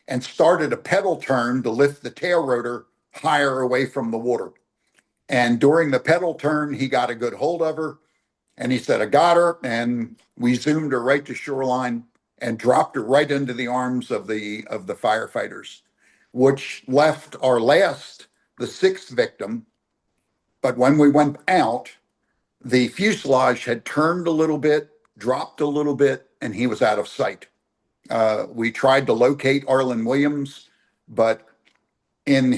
and started a pedal turn to lift the tail rotor higher away from the water. And during the pedal turn, he got a good hold of her. And he said, I got her. And we zoomed her right to shoreline and dropped her right into the arms of the firefighters, which left the sixth victim. But when we went out, the fuselage had turned a little bit, dropped a little bit, and he was out of sight. We tried to locate Arlen Williams, but in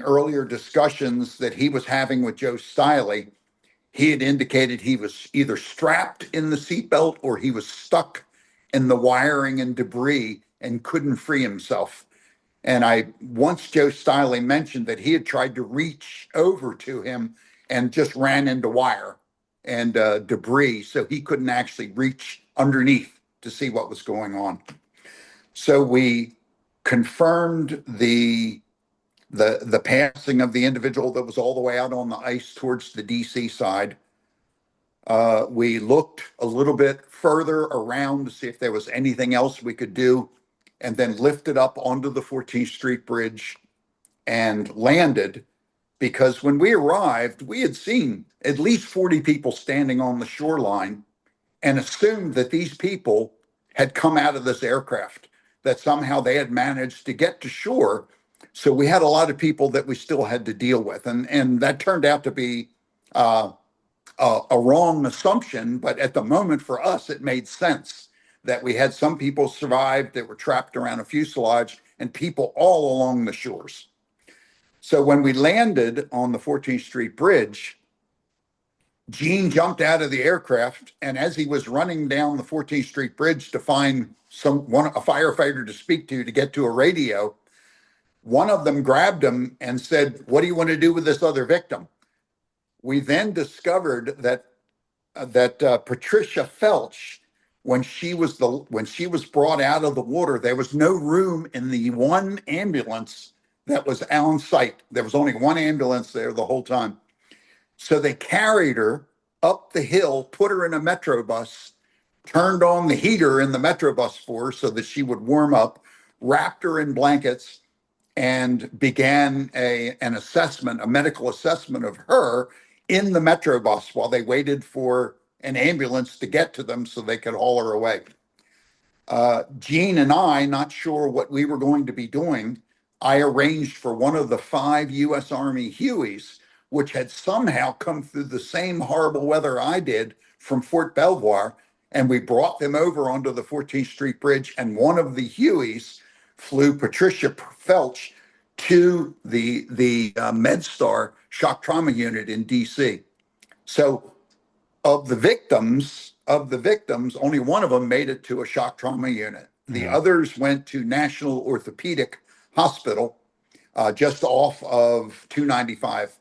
earlier discussions that he was having with Joe Stiley, he had indicated he was either strapped in the seatbelt or he was stuck in the wiring and debris and couldn't free himself. And once Joe Stiley mentioned that he had tried to reach over to him and just ran into wire and debris, so he couldn't actually reach underneath to see what was going on. So we confirmed the passing of the individual that was all the way out on the ice towards the DC side. We looked a little bit further around to see if there was anything else we could do, and then lifted up onto the 14th Street Bridge and landed, because when we arrived, we had seen at least 40 people standing on the shoreline and assumed that these people had come out of this aircraft, that somehow they had managed to get to shore. So we had a lot of people that we still had to deal with. And that turned out to be a wrong assumption. But at the moment for us, it made sense that we had some people survive that were trapped around a fuselage and people all along the shores. So when we landed on the 14th Street Bridge, Gene jumped out of the aircraft, and as he was running down the 14th Street Bridge to find a firefighter to speak to get to a radio, one of them grabbed him and said, "What do you want to do with this other victim?" We then discovered that Patricia Felch, when she was brought out of the water, there was no room in the one ambulance that was on site. There was only one ambulance there the whole time. So they carried her up the hill, put her in a Metro bus, turned on the heater in the Metro bus for her so that she would warm up, wrapped her in blankets, and began a medical assessment of her in the Metro bus while they waited for an ambulance to get to them so they could haul her away. Gene and I, not sure what we were going to be doing, I arranged for one of the 5 U.S. Army Hueys, which had somehow come through the same horrible weather I did from Fort Belvoir, and we brought them over onto the 14th Street Bridge, and one of the Hueys flew Patricia Felch to the MedStar shock trauma unit in DC. So of the victims, only one of them made it to a shock trauma unit. The others went to National Orthopedic Hospital just off of 295.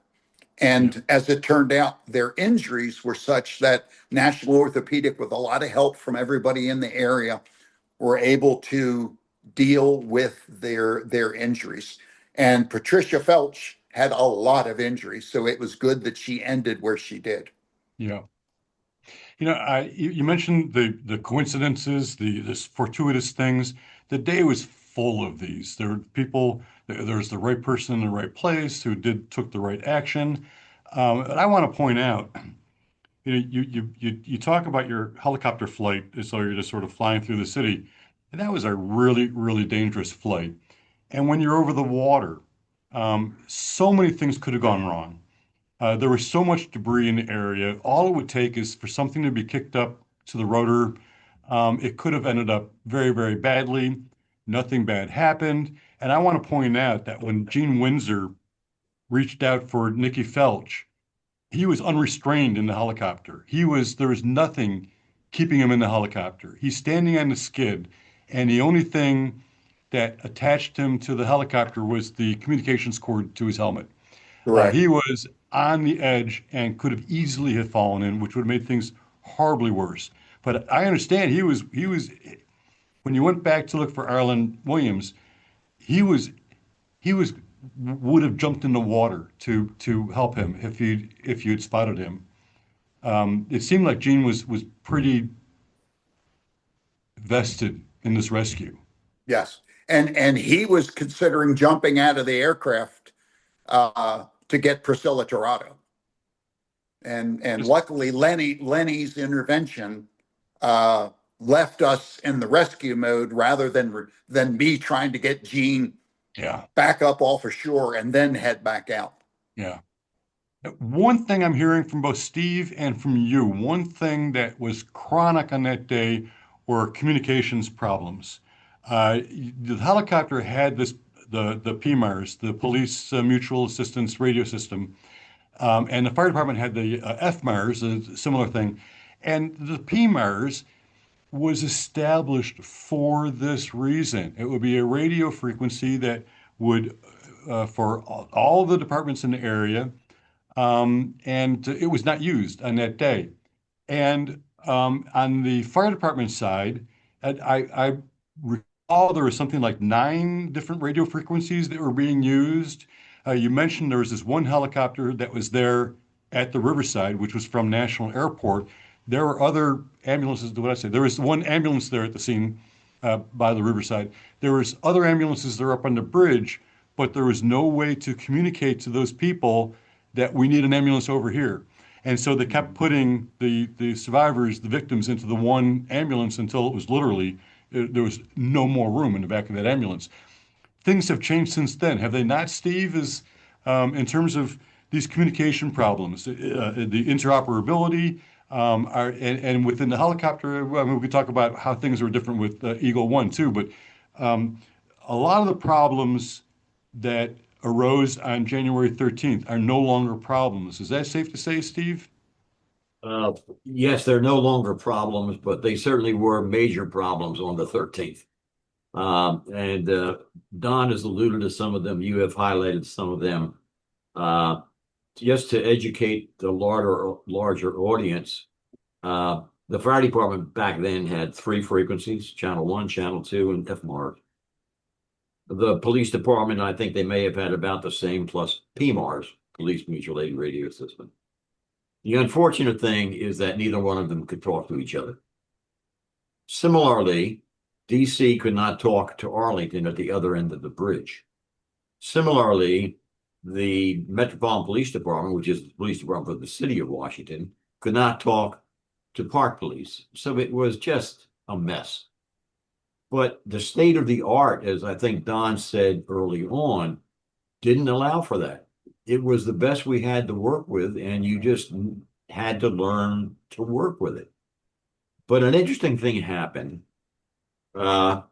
And as it turned out, their injuries were such that National Orthopedic, with a lot of help from everybody in the area, were able to deal with their injuries. And Patricia Felch had a lot of injuries, so it was good that she ended where she did. Yeah. You mentioned the coincidences, this fortuitous things. The day was full of these. There were people, there's the right person in the right place who took the right action. And I want to point out, you talk about your helicopter flight, so you're just sort of flying through the city, and that was a really, really dangerous flight. And when you're over the water, so many things could have gone wrong. There was so much debris in the area. All it would take is for something to be kicked up to the rotor. It could have ended up very, very badly. Nothing bad happened. And I want to point out that when Gene Windsor reached out for Nikki Felch, he was unrestrained in the helicopter. There was nothing keeping him in the helicopter. He's standing on the skid, and the only thing that attached him to the helicopter was the communications cord to his helmet. He was on the edge and could have easily have fallen in, which would have made things horribly worse. But I understand he was when you went back to look for Arlen Williams, he would have jumped in the water to help him if you'd spotted him. It seemed like Gene was pretty vested in this rescue. Yes, and he was considering jumping out of the aircraft to get Priscilla Tirado. And Just- luckily Lenny's intervention left us in the rescue mode rather than me trying to get Gene yeah, back up off of shore and then head back out. yeah. One thing I'm hearing from both Steve and from you, one thing that was chronic on that day were communications problems. The helicopter had the PMARS, the Police Mutual Assistance Radio System, and the fire department had the FMARS, a similar thing. And the PMARS was established for this reason. It would be a radio frequency that would, for all the departments in the area, and it was not used on that day. And on the fire department side, I recall there was something like 9 different radio frequencies that were being used. You mentioned there was this one helicopter that was there at the Riverside, which was from National Airport. There were other ambulances. What I say? There was one ambulance there at the scene by the Riverside. There was other ambulances there up on the bridge, but there was no way to communicate to those people that we need an ambulance over here. And so they kept putting the survivors, the victims, into the one ambulance until it was literally, there was no more room in the back of that ambulance. Things have changed since then, have they not, Steve? In terms of these communication problems, the interoperability, and within the helicopter, I mean, we could talk about how things were different with Eagle One too, but a lot of the problems that arose on January 13th are no longer problems. Is that safe to say, Steve? Yes, they're no longer problems, but they certainly were major problems on the 13th. And Don has alluded to some of them. You have highlighted some of them. Just to educate the larger audience, the fire department back then had 3 frequencies, channel 1, channel 2, and FMAR. The police department, I think they may have had about the same, plus PMARS, Police Mutual Aid Radio System. The unfortunate thing is that neither one of them could talk to each other. Similarly, DC could not talk to Arlington at the other end of the bridge. Similarly, the Metropolitan Police Department, which is the police department for the city of Washington, could not talk to Park Police. So it was just a mess. But the state of the art, as I think Don said early on, didn't allow for that. It was the best we had to work with, and you just had to learn to work with it. But an interesting thing happened. After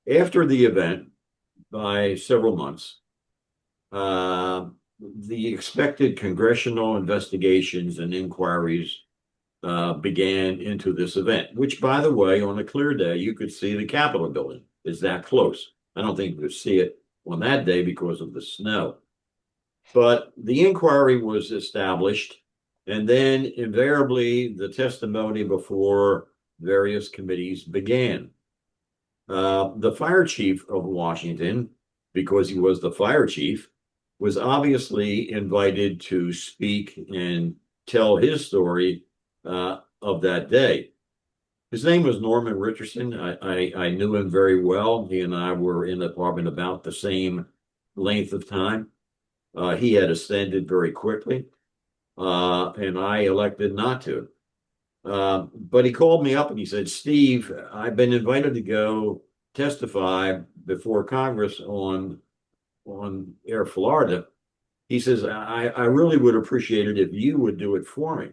the event, by several months, the expected congressional investigations and inquiries began into this event, which, by the way, on a clear day, you could see the Capitol building. It's that close. I don't think you could see it on that day because of the snow. But the inquiry was established, and then invariably the testimony before various committees began. The fire chief of Washington, because he was the fire chief, was obviously invited to speak and tell his story of that day. His name was Norman Richardson. I knew him very well. He and I were in the department about the same length of time. He had ascended very quickly, and I elected not to. But he called me up and he said, Steve, I've been invited to go testify before Congress on Air Florida. He says, I really would appreciate it if you would do it for me.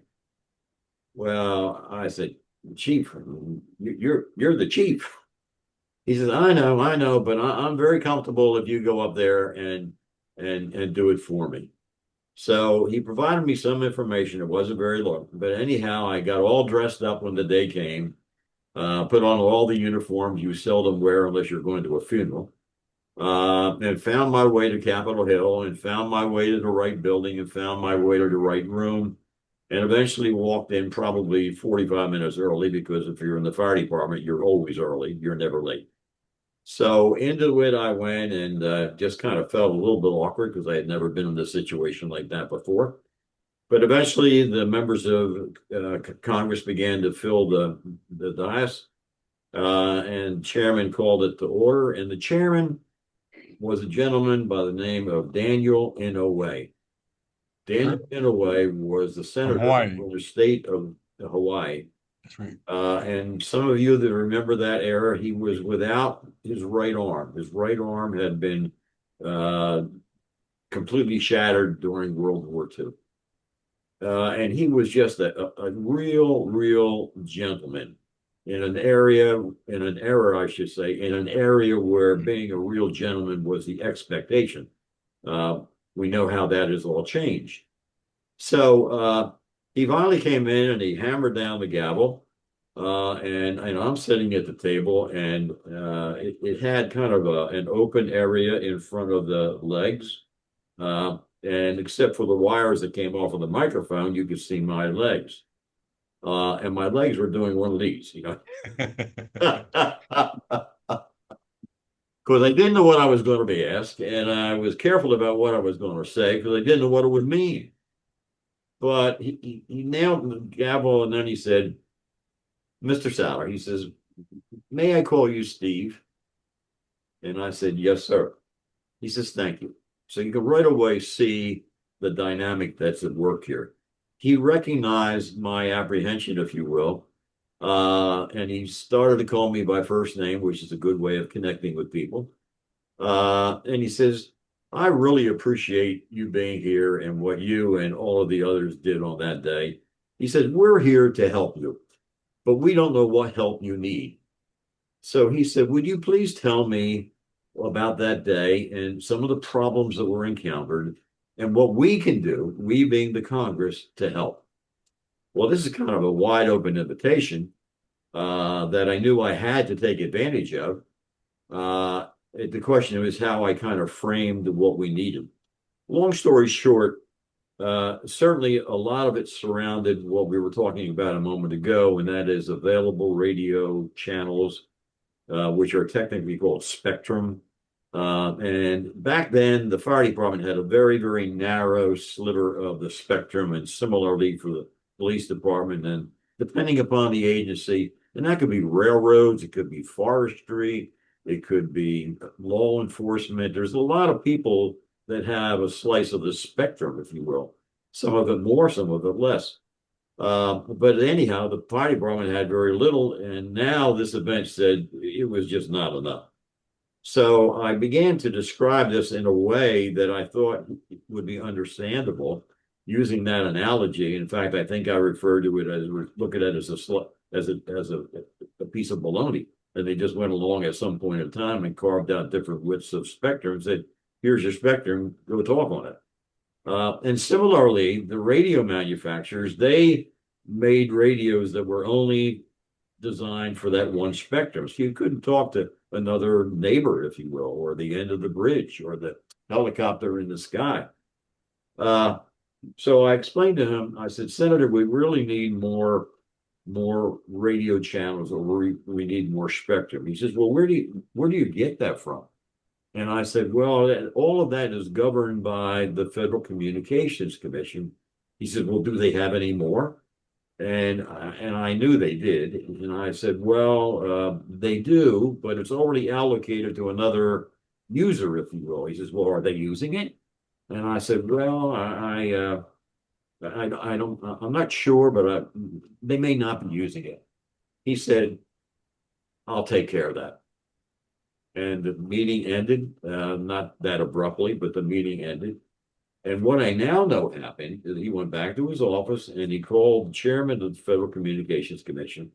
Well, I said, Chief, you're the chief. He says, I know, but I'm very comfortable if you go up there and do it for me. So he provided me some information. It wasn't very long, but anyhow, I got all dressed up when the day came, put on all the uniforms you seldom wear unless you're going to a funeral, and found my way to Capitol Hill and found my way to the right building and found my way to the right room, and eventually walked in probably 45 minutes early, because if you're in the fire department, you're always early. You're never late. So into it I went, and just kind of felt a little bit awkward because I had never been in a situation like that before. But eventually the members of Congress began to fill the dais, and chairman called it to order. And the chairman was a gentleman by the name of Daniel Inouye. Daniel Inouye was the senator Hawaii. for the state of Hawaii. That's right. And some of you that remember that era, he was without his right arm. His right arm had been completely shattered during World War II. And he was just a real gentleman in an era, I should say, in an area where being a real gentleman was the expectation. We know how that has all changed. So he finally came in and he hammered down the gavel. And I'm sitting at the table, and it had kind of an open area in front of the legs. And except for the wires that came off of the microphone, you could see my legs. And my legs were doing one of these, you know. Because I didn't know what I was going to be asked, and I was careful about what I was going to say because I didn't know what it would mean. But he nailed the gavel, and then he said, Mr. Souder, he says, may I call you Steve? And I said, yes, sir. He says, thank you. So you can right away see the dynamic that's at work here. He recognized my apprehension, if you will, and he started to call me by first name, which is a good way of connecting with people. And he says, I really appreciate you being here and what you and all of the others did on that day. He said, we're here to help you, but we don't know what help you need. So he said, would you please tell me about that day and some of the problems that were encountered and what we can do, we being the Congress, to help? Well, this is kind of a wide open invitation that I knew I had to take advantage of. The question was how I kind of framed what we needed. Long story short, certainly a lot of it surrounded what we were talking about a moment ago, and that is available radio channels, which are technically called spectrum. And back then, the fire department had a very narrow sliver of the spectrum, and similarly for the police department. And depending upon the agency, and that could be railroads, it could be forestry, it could be law enforcement. There's a lot of people that have a slice of the spectrum, if you will. Some of it more, some of it less. But anyhow, the fire department had very little, and now this event said it was just not enough. So I began to describe this in a way that I thought would be understandable using that analogy. In fact, I think I referred to it as, look at it as a piece of bologna. And they just went along at some point in time and carved out different widths of spectrum and said, here's your spectrum, go talk on it. And similarly, the radio manufacturers, they made radios that were only designed for that one spectrum. So you couldn't talk to another neighbor, if you will, or the end of the bridge or the helicopter in the sky. So I explained to him, I said, Senator, we really need more radio channels, or we need more spectrum. He says, well, where do you get that from? And I said, well, all of that is governed by the Federal Communications Commission. He said, well, do they have any more? And I knew they did. And I said, well, they do, but it's already allocated to another user, if you will. He says, well, are they using it? And I said, well, I'm not sure, but they may not be using it. He said, I'll take care of that. And the meeting ended, not that abruptly, but the meeting ended. And what I now know happened is he went back to his office and he called the chairman of the Federal Communications Commission,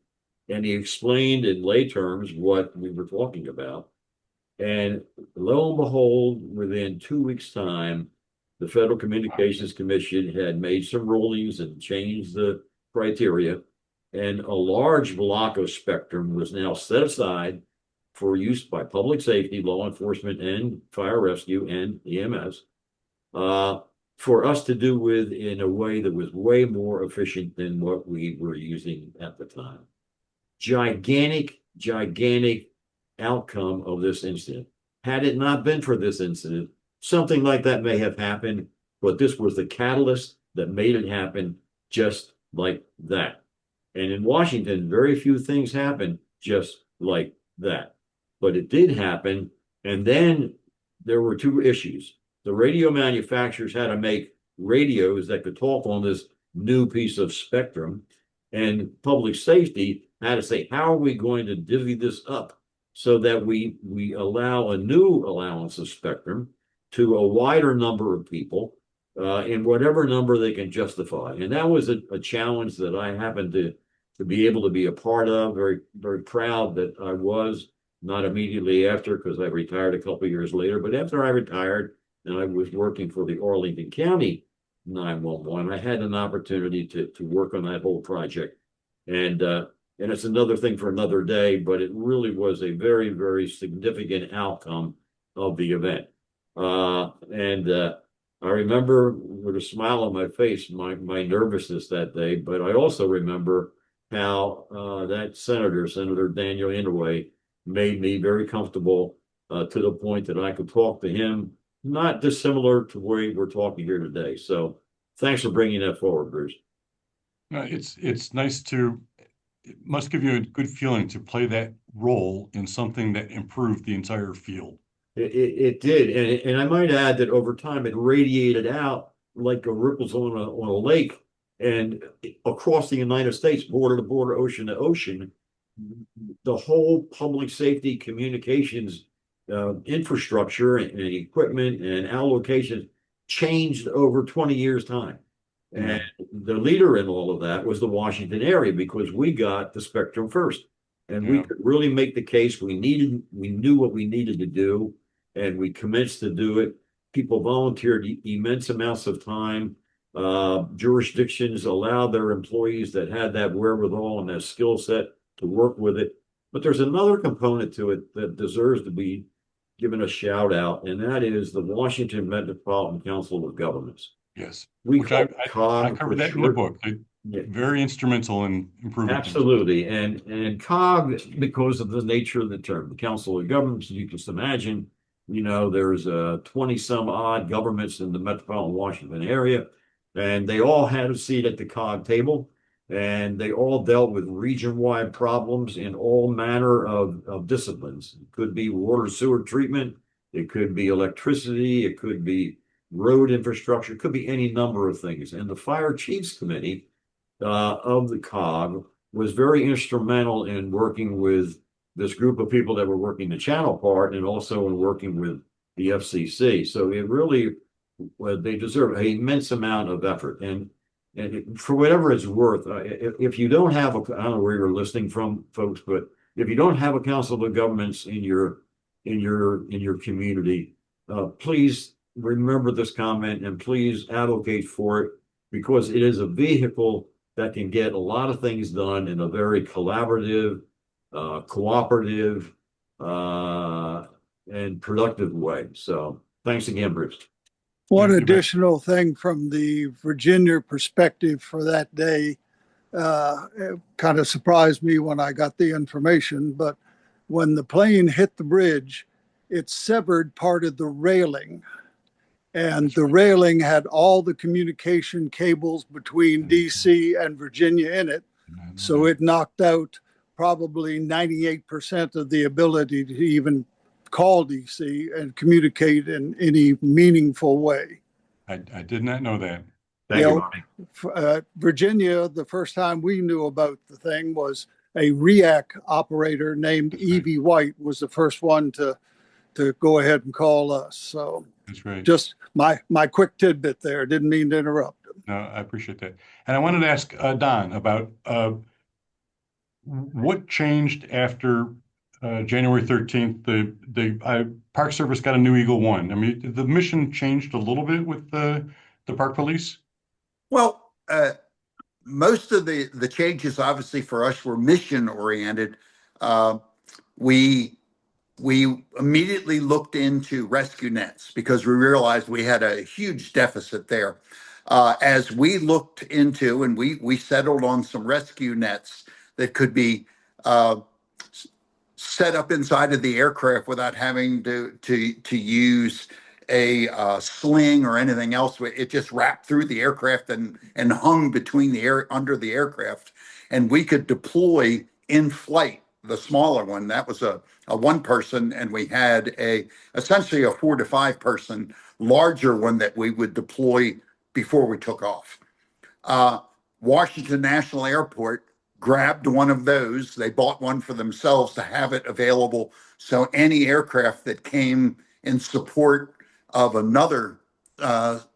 and he explained in lay terms what we were talking about. And lo and behold, within 2 weeks' time, the Federal Communications Commission had made some rulings and changed the criteria, and a large block of spectrum was now set aside for use by public safety, law enforcement, and fire rescue and EMS for us to do with in a way that was way more efficient than what we were using at the time. Gigantic outcome of this incident. Had it not been for this incident, something like that may have happened, but this was the catalyst that made it happen just like that. And in Washington, very few things happen just like that. But it did happen. And then there were two issues. The radio manufacturers had to make radios that could talk on this new piece of spectrum. And public safety had to say, how are we going to divvy this up so that we allow a new allowance of spectrum to a wider number of people in whatever number they can justify. And that was a challenge that I happened to be able to be a part of. Very, very proud that I was, not immediately after, because I retired a couple of years later, but after I retired and I was working for the Arlington County 911, I had an opportunity to work on that whole project. And it's another thing for another day, but it really was a very, very significant outcome of the event. I remember with a smile on my face, my nervousness that day, but I also remember how that Senator Daniel Inouye, made me very comfortable to the point that I could talk to him, not dissimilar to where we're talking here today. So thanks for bringing that forward, Bruce. It's nice to, it must give you a good feeling to play that role in something that improved the entire field. It did, and I might add that over time it radiated out like a ripples on a lake, and across the United States, border to border, ocean to ocean, the whole public safety communications infrastructure and equipment and allocations changed over 20 years time. And the leader in all of that was the Washington area, because we got the spectrum first. And we could really make the case we knew what we needed to do, and we commenced to do it. People volunteered immense amounts of time. Jurisdictions allowed their employees that had that wherewithal and that skill set to work with it. But there's another component to it that deserves to be given a shout out, and that is the Washington Metropolitan Council of Governments. Yes, Which I covered that in the book. Very instrumental in improving absolutely things. And COG, because of the nature of the term, the Council of Governments, you can just imagine, there's 20 some odd governments in the metropolitan Washington area, and they all had a seat at the COG table, and they all dealt with region-wide problems in all manner of disciplines. It could be water sewer treatment, it could be electricity, it could be road infrastructure, it could be any number of things. And the Fire Chiefs Committee of the COG was very instrumental in working with this group of people that were working the channel part, and also in working with the FCC. So it really, they deserve an immense amount of effort. And for whatever it's worth, if you don't have I don't know where you're listening from, folks, but if you don't have a council of governments in your community, please remember this comment and please advocate for it, because it is a vehicle that can get a lot of things done in a very collaborative, cooperative, and productive way. So thanks again, Bruce. One additional thing from the Virginia perspective for that day, it kind of surprised me when I got the information, but when the plane hit the bridge, it severed part of the railing. And the railing had all the communication cables between DC and Virginia in it. So it knocked out probably 98% of the ability to even call DC and communicate in any meaningful way. I did not know that. Thank you, Monty. Virginia, the first time we knew about the thing was a REAC operator named Evie White was the first one to go ahead and call us. So that's right. Just my quick tidbit there. Didn't mean to interrupt. No, I appreciate that. And I wanted to ask Don about what changed after January 13th. The Park Service got a new Eagle One. I mean, the mission changed a little bit with the Park Police. Well, most of the changes, obviously, for us were mission oriented. We immediately looked into rescue nets because we realized we had a huge deficit there. As we looked into, and we settled on some rescue nets that could be set up inside of the aircraft without having to use a sling or anything else. It just wrapped through the aircraft and hung between under the aircraft, and we could deploy in flight. The smaller one, that was a one person, and we had essentially a 4 to 5 person larger one that we would deploy before we took off. Washington National Airport grabbed one of those. They bought one for themselves to have it available. So any aircraft that came in support of another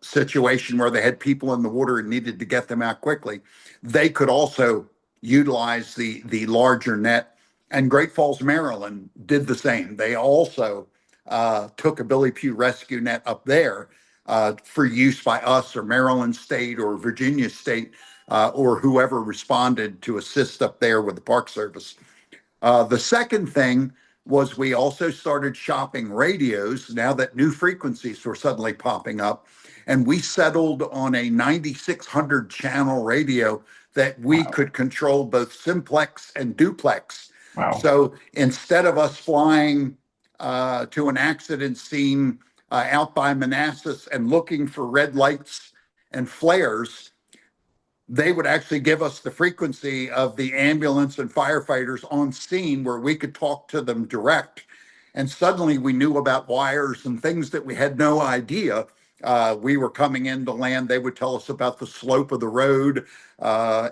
situation where they had people in the water and needed to get them out quickly, they could also utilize the larger net. And Great Falls, Maryland did the same. They also took a Billy Pugh rescue net up there for use by us or Maryland State or Virginia State or whoever responded to assist up there with the Park Service. The second thing was we also started shopping radios now that new frequencies were suddenly popping up. And we settled on a 9,600 channel radio that we could control both simplex and duplex. Wow. So instead of us flying to an accident scene out by Manassas and looking for red lights and flares, they would actually give us the frequency of the ambulance and firefighters on scene where we could talk to them direct. And suddenly we knew about wires and things that we had no idea. We were coming into land. They would tell us about the slope of the road,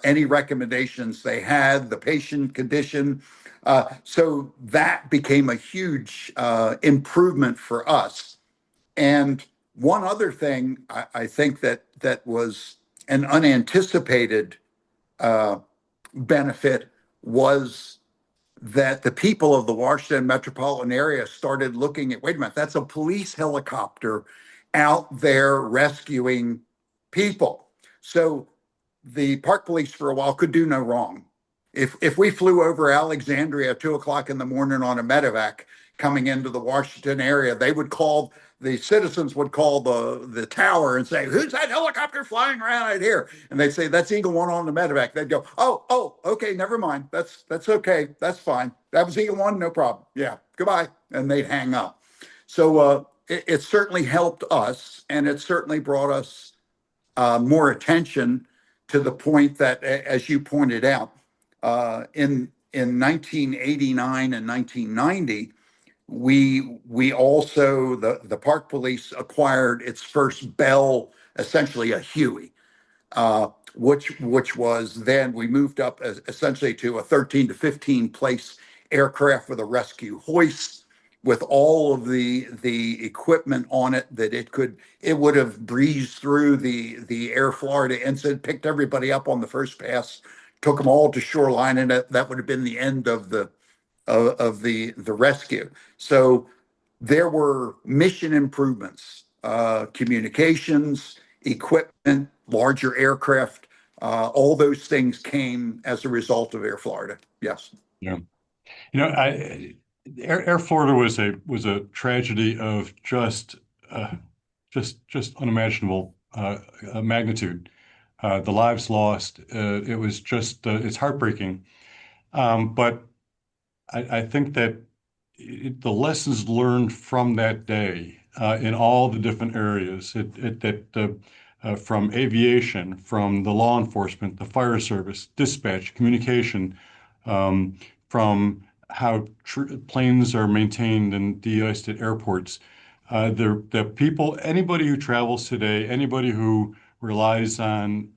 any recommendations they had, the patient condition. So that became a huge improvement for us. And one other thing I think that was an unanticipated benefit was that the people of the Washington metropolitan area started looking at, wait a minute, that's a police helicopter out there rescuing people. So the park police for a while could do no wrong. If we flew over Alexandria at 2:00 in the morning on a medevac coming into the Washington area, the citizens would call the tower and say, who's that helicopter flying around out here? And they'd say, that's Eagle One on the medevac. They'd go, oh, okay, never mind. That's okay. That's fine. That was Eagle One, no problem. Yeah, goodbye. And they'd hang up. So it certainly helped us, and it certainly brought us more attention to the point that, as you pointed out, in 1989 and 1990, we also, the park police acquired its first Bell, essentially a Huey, which was then we moved up essentially to a 13 to 15 place aircraft with a rescue hoist with all of the equipment on it that it would have breezed through the Air Florida incident, picked everybody up on the first pass, took them all to shoreline, and that would have been the end of the rescue. So there were mission improvements, communications, equipment, larger aircraft. All those things came as a result of Air Florida. Yes. Yeah. Air Florida was a tragedy of just unimaginable magnitude. The lives lost. It was just it's heartbreaking. But I think that the lessons learned from that day in all the different areas, from aviation, from the law enforcement, the fire service, dispatch, communication, from how planes are maintained and de-iced at airports. The people, anybody who travels today, anybody who relies on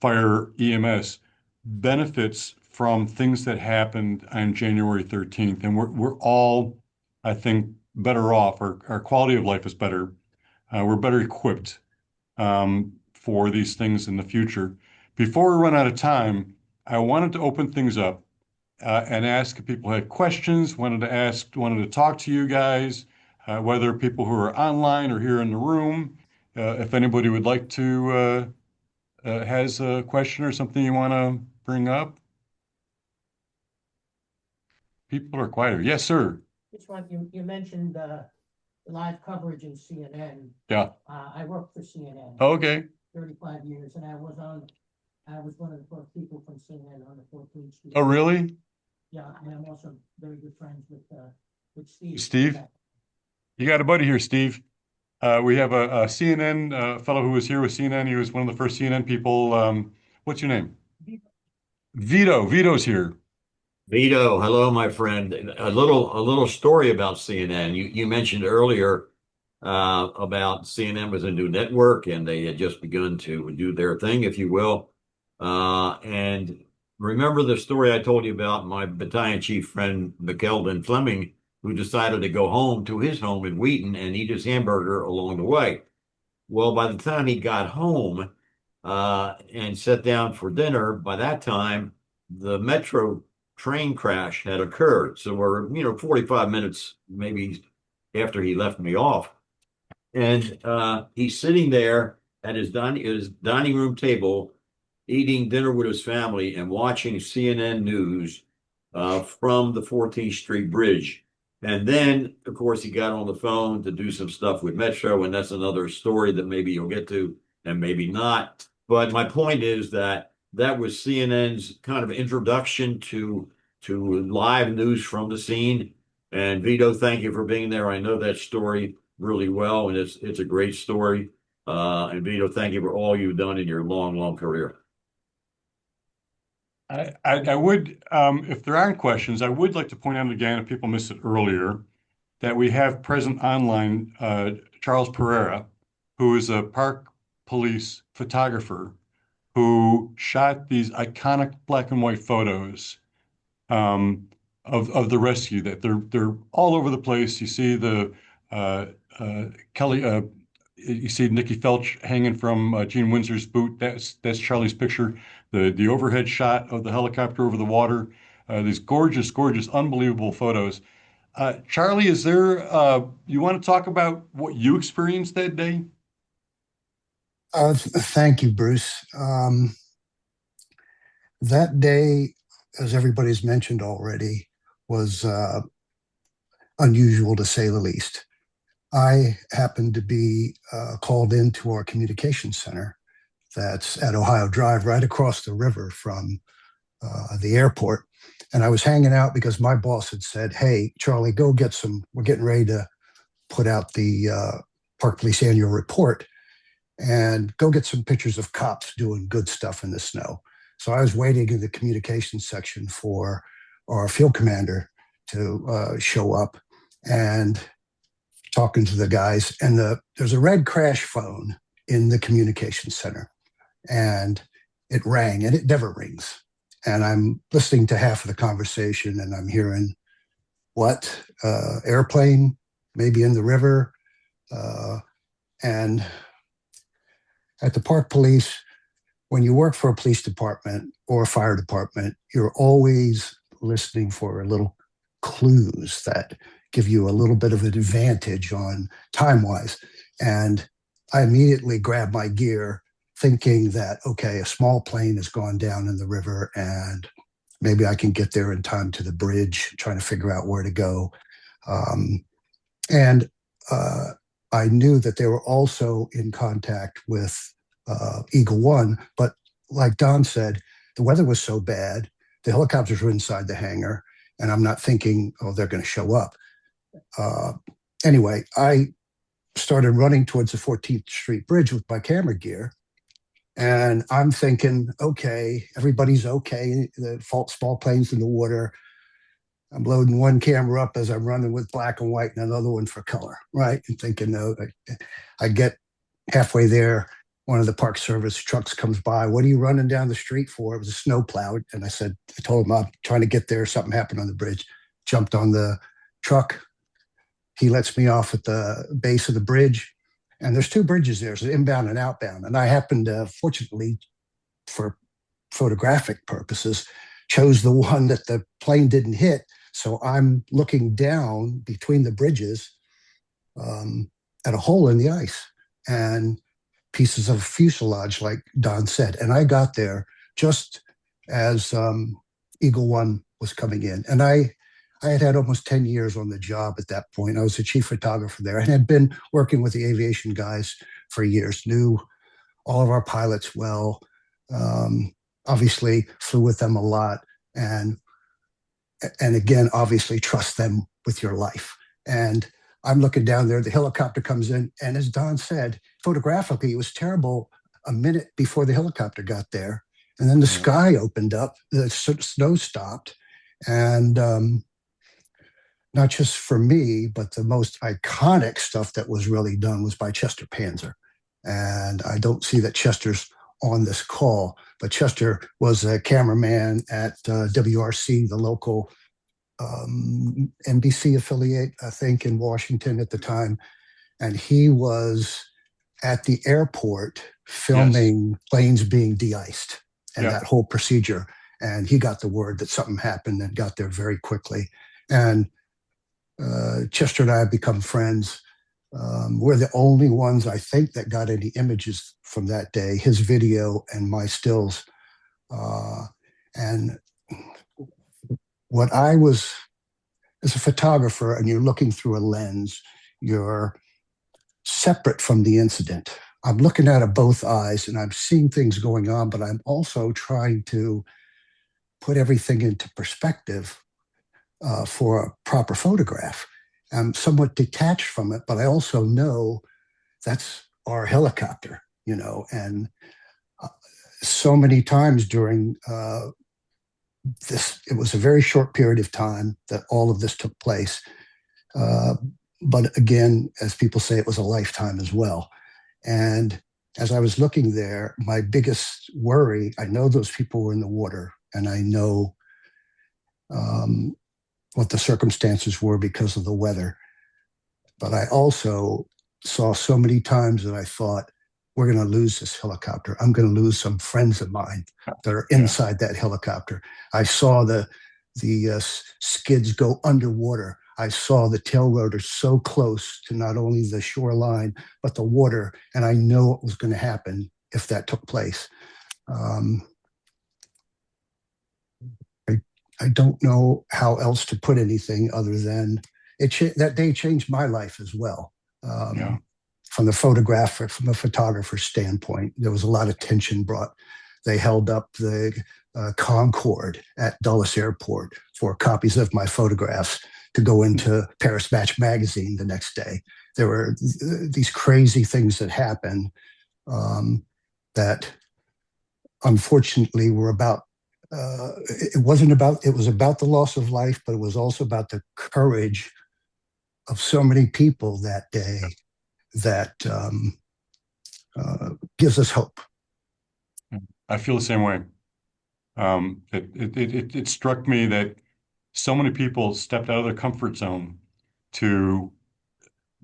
fire EMS benefits from things that happened on January 13th. And we're all, I think, better off. Our quality of life is better. We're better equipped for these things in the future. Before we run out of time, I wanted to open things up and ask if people had questions, wanted to talk to you guys, whether people who are online or here in the room, if anybody would like to has a question or something you want to bring up. People are quieter. Yes, sir. Just want you mentioned the live coverage in CNN. Yeah. I worked for CNN. Okay. 35 years, and I was one of the first people from CNN on the 14th Street. Oh, really? Yeah, and I'm also very good friends with Steve. Steve? You got a buddy here, Steve. We have a CNN fellow who was here with CNN. He was one of the first CNN people. What's your name? Vito. Vito's here. Vito, hello, my friend. A little story about CNN. You mentioned earlier about CNN was a new network and they had just begun to do their thing, if you will. And remember the story I told you about my battalion chief friend, McKeldin Fleming, who decided to go home to his home in Wheaton and eat his hamburger along the way. Well, by the time he got home and sat down for dinner, by that time, the metro train crash had occurred. So we're, 45 minutes maybe after he left me off. And he's sitting there at his dining room table, eating dinner with his family and watching CNN News from the 14th Street Bridge. And then, of course, he got on the phone to do some stuff with Metro, and that's another story that maybe you'll get to and maybe not. But my point is that that was CNN's kind of introduction to live news from the scene. And Vito, thank you for being there. I know that story really well, and it's a great story. And Vito, thank you for all you've done in your long, long career. I would, if there aren't questions, I would like to point out again, if people missed it earlier, that we have present online Charles Pereira, who is a park police photographer who shot these iconic black and white photos of the rescue. That they're all over the place. You see the Kelly. You see Nikki Felch hanging from Gene Windsor's boot. That's Charlie's picture. The overhead shot of the helicopter over the water. These gorgeous, gorgeous, unbelievable photos. Charlie, is there, you want to talk about what you experienced that day? Thank you, Bruce. That day, as everybody's mentioned already, was unusual to say the least. I happened to be called into our communications center that's at Ohio Drive, right across the river from the airport. And I was hanging out because my boss had said, "Hey, Charlie, go get some, we're getting ready to put out the Park Police annual report, and go get some pictures of cops doing good stuff in the snow." So I was waiting in the communications section for our field commander to show up and talking to the guys. And there's a red crash phone in the communications center, and it rang, and it never rings. And I'm listening to half of the conversation, and I'm hearing, what? Airplane, maybe in the river. And at the park police, when you work for a police department or a fire department, you're always listening for little clues that give you a little bit of an advantage on time-wise. And I immediately grabbed my gear thinking that, okay, a small plane has gone down in the river and maybe I can get there in time to the bridge, trying to figure out where to go. And I knew that they were also in contact with Eagle One, but like Don said, the weather was so bad, the helicopters were inside the hangar, and I'm not thinking, oh, they're going to show up. Anyway, I started running towards the 14th Street Bridge with my camera gear, and I'm thinking, okay, everybody's okay. The small planes in the water. I'm loading one camera up as I'm running with black and white and another one for color, right? And thinking, no, I get halfway there. One of the Park Service trucks comes by. "What are you running down the street for?" It was a snowplow. And I told him, "I'm trying to get there. Something happened on the bridge." Jumped on the truck. He lets me off at the base of the bridge. And there's two bridges there, so inbound and outbound. And I happened to, fortunately, for photographic purposes, chose the one that the plane didn't hit. So I'm looking down between the bridges at a hole in the ice and pieces of fuselage, like Don said. And I got there just as Eagle One was coming in. And I had almost 10 years on the job at that point. I was the chief photographer there and had been working with the aviation guys for years, knew all of our pilots well, obviously flew with them a lot. And again, obviously trust them with your life. And I'm looking down there, the helicopter comes in. And as Don said, photographically, it was terrible a minute before the helicopter got there. And then the sky opened up, the snow stopped. And not just for me, but the most iconic stuff that was really done was by Chester Panzer. And I don't see that Chester's on this call, but Chester was a cameraman at WRC, the local NBC affiliate, I think, in Washington at the time. And he was at the airport filming planes being de-iced and that whole procedure. And he got the word that something happened and got there very quickly. And Chester and I have become friends. We're the only ones, I think, that got any images from that day, his video and my stills. And what I was, as a photographer, and you're looking through a lens, you're separate from the incident. I'm looking at it both eyes and I'm seeing things going on, but I'm also trying to put everything into perspective for a proper photograph. I'm somewhat detached from it, but I also know that's our helicopter, you know, and so many times during this, it was a very short period of time that all of this took place. But again, as people say, it was a lifetime as well. And as I was looking there, my biggest worry, I know those people were in the water and I know what the circumstances were because of the weather. But I also saw so many times that I thought, we're going to lose this helicopter. I'm going to lose some friends of mine that are inside that helicopter. I saw the skids go underwater. I saw the tail rotor so close to not only the shoreline, but the water. And I know what was going to happen if that took place. I don't know how else to put anything other than that day changed my life as well. From the photographer, from a photographer's standpoint, there was a lot of tension brought. They held up the Concorde at Dulles Airport for copies of my photographs to go into Paris Match magazine the next day. There were these crazy things that happened that unfortunately were about, it was about the loss of life, but it was also about the courage of so many people that day that gives us hope. I feel the same way. It struck me that so many people stepped out of their comfort zone to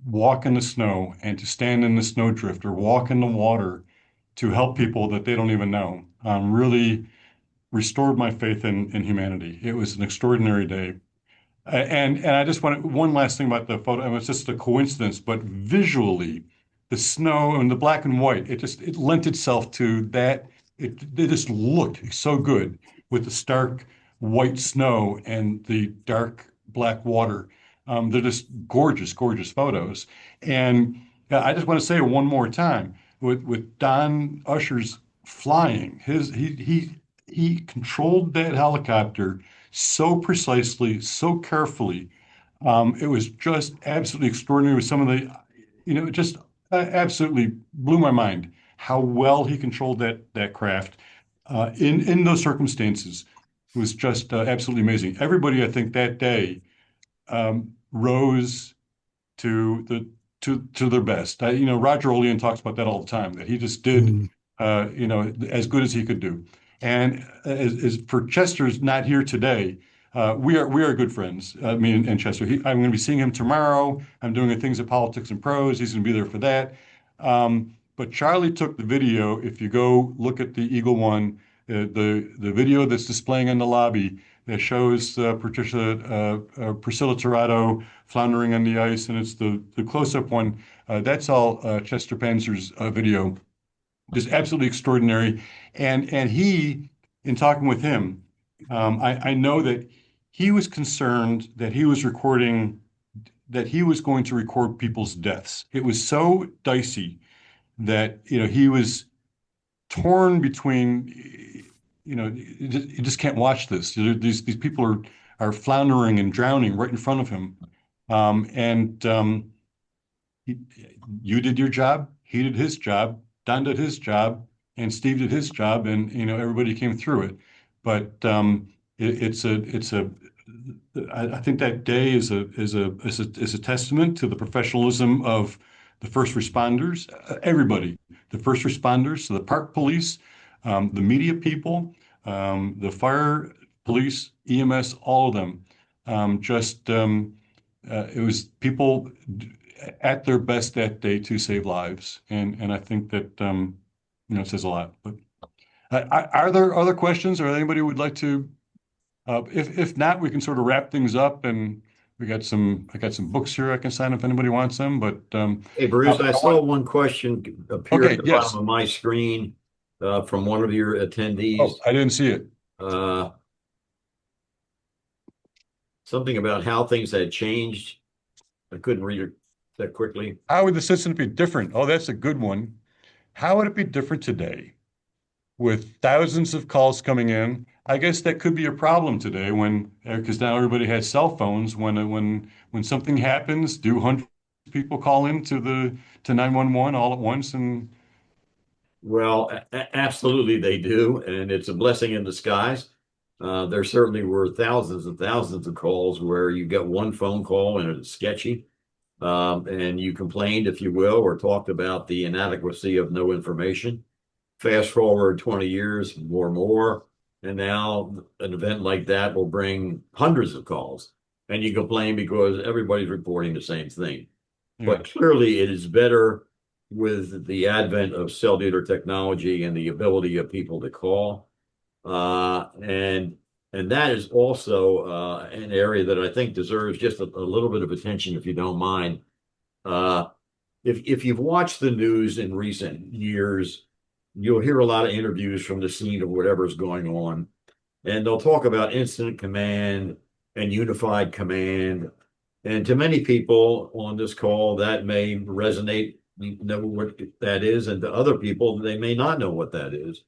walk in the snow and to stand in the snowdrift or walk in the water to help people that they don't even know. Really restored my faith in humanity. It was an extraordinary day. And I just want one last thing about the photo. It was just a coincidence, but visually, the snow and the black and white, it lent itself to that. It just looked so good with the stark white snow and the dark black water. They're just gorgeous, gorgeous photos. And I just want to say one more time, with Don Usher's flying, he controlled that helicopter so precisely, so carefully. It was just absolutely extraordinary with some of the, it just absolutely blew my mind how well he controlled that craft in those circumstances. It was just absolutely amazing. Everybody, I think, that day rose to to their best. Roger Olean talks about that all the time, that he just did as good as he could do. And as for Chester's not here today, we are good friends. Me and Chester. I'm going to be seeing him tomorrow. I'm doing things at Politics and Prose. He's going to be there for that. But Charlie took the video. If you go look at the Eagle One, the video that's displaying in the lobby that shows Priscilla Tirado floundering on the ice, and it's the close-up one. That's all Chester Panzer's video. Just absolutely extraordinary. And he, in talking with him, I know that he was concerned that he was recording, that he was going to record people's deaths. It was so dicey that, he was torn between, you just can't watch this. These people are floundering and drowning right in front of him. You did your job, he did his job, Don did his job, and Steve did his job, and everybody came through it. But it's a I think that day is a testament to the professionalism of the first responders, everybody, the first responders, so the park police, the media people, the fire, police, EMS, all of them. It was people at their best that day to save lives, and I think that it says a lot. But are there other questions, or anybody would like to? If not, we can sort of wrap things up, and I got some books here I can sign if anybody wants them. But Hey, Bruce, I saw want, one question appear okay, at the yes. bottom of my screen from one of your attendees. Oh, I didn't see it. Uh, something about how things had changed. I couldn't read it that quickly. How would the system be different? Oh, that's a good one. How would it be different today with thousands of calls coming in? I guess that could be a problem today when because now everybody has cell phones. When something happens, do hundreds of people call in to 911 all at once? And Well, absolutely they do, and it's a blessing in disguise. There certainly were thousands and thousands of calls where you get one phone call and it's sketchy, and you complained, if you will, or talked about the inadequacy of no information. Fast forward 20 years or more, and now an event like that will bring hundreds of calls, and you complain because everybody's reporting the same thing. yeah, But clearly, it is better with the advent of cellular technology and the ability of people to call. And that is also an area that I think deserves just a little bit of attention, if you don't mind. Uh, if you've watched the news in recent years, you'll hear a lot of interviews from the scene of whatever's going on, and they'll talk about incident command and unified command. And to many people on this call, that may resonate, you know what that is, and to other people, they may not know what that is.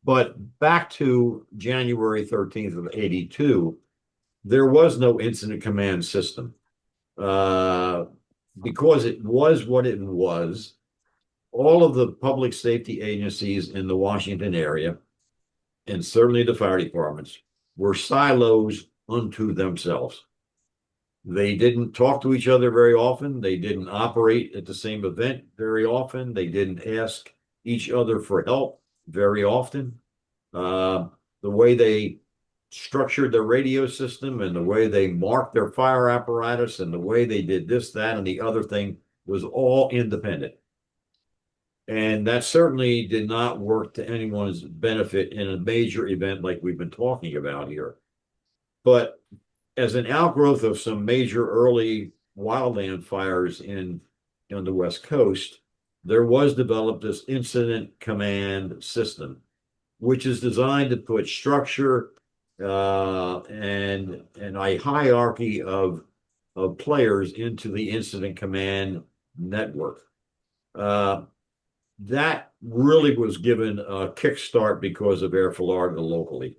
But back to January 13th of 82, there was no incident command system. Because it was what it was, all of the public safety agencies in the Washington area, and certainly the fire departments, were silos unto themselves. They didn't talk to each other very often. They didn't operate at the same event very often. They didn't ask each other for help very often. The way they structured their radio system and the way they marked their fire apparatus and the way they did this, that, and the other thing was all independent. And that certainly did not work to anyone's benefit in a major event like we've been talking about here. But as an outgrowth of some major early wildland fires on the West Coast, there was developed this incident command system, which is designed to put structure and a hierarchy of players into the incident command network. That really was given a kickstart because of Air Florida locally.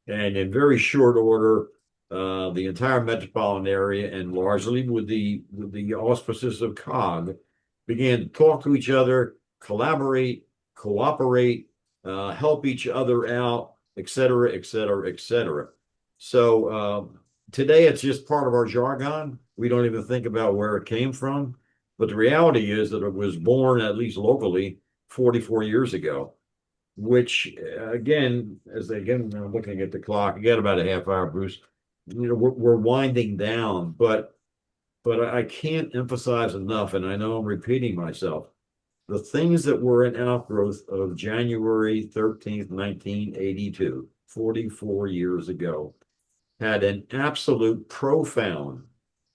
And in very short order, the entire metropolitan area, and largely with the auspices of COG, began to talk to each other, collaborate, cooperate, help each other out, et cetera, et cetera, et cetera. So today it's just part of our jargon. We don't even think about where it came from. But the reality is that it was born, at least locally, 44 years ago, which again, I'm looking at the clock, again, about a half hour, Bruce, we're winding down, but I can't emphasize enough, and I know I'm repeating myself, the things that were an outgrowth of January 13th, 1982, 44 years ago, had an absolute profound,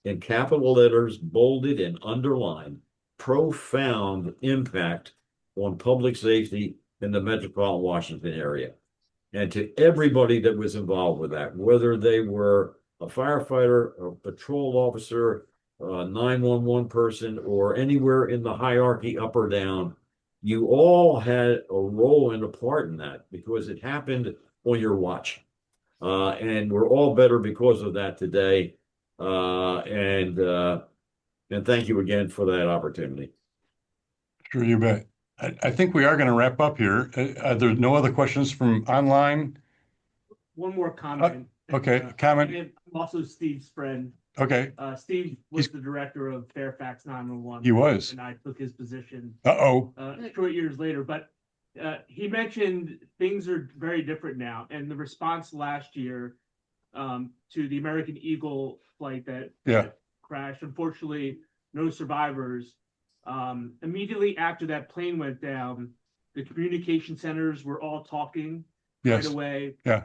in capital letters, bolded and underlined, profound impact on public safety in the metropolitan Washington area. And to everybody that was involved with that, whether they were a firefighter, a patrol officer, a 911 person, or anywhere in the hierarchy, up or down, you all had a role and a part in that because it happened on your watch. And we're all better because of that today. And thank you again for that opportunity. Sure, you bet. I think we are going to wrap up here. Are there no other questions from online? One more comment. Okay, comment. I'm also Steve's friend. Okay, Steve was the director of Fairfax 911. he was. And I took his position Uh-oh. short years later. But he mentioned things are very different now. And the response last year to the American Eagle flight that crashed, unfortunately, no survivors. Immediately after that plane went down, the communication centers were all talking right away. Yeah.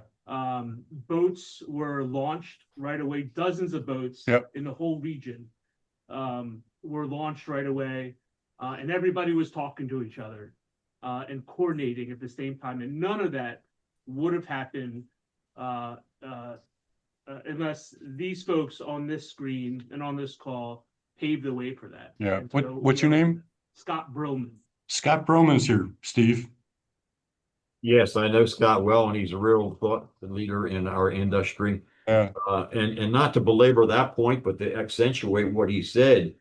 Boats were launched right away. Dozens of boats in the whole region were launched right away. And everybody was talking to each other and coordinating at the same time. And none of that would have happened unless these folks on this screen and on this call paved the way for that. Yeah. And so, What's your name? Scott Broman. Scott Broman's here, Steve. Yes, I know Scott well, and he's a real thought leader in our industry. Yeah. And not to belabor that point, but to accentuate what he said,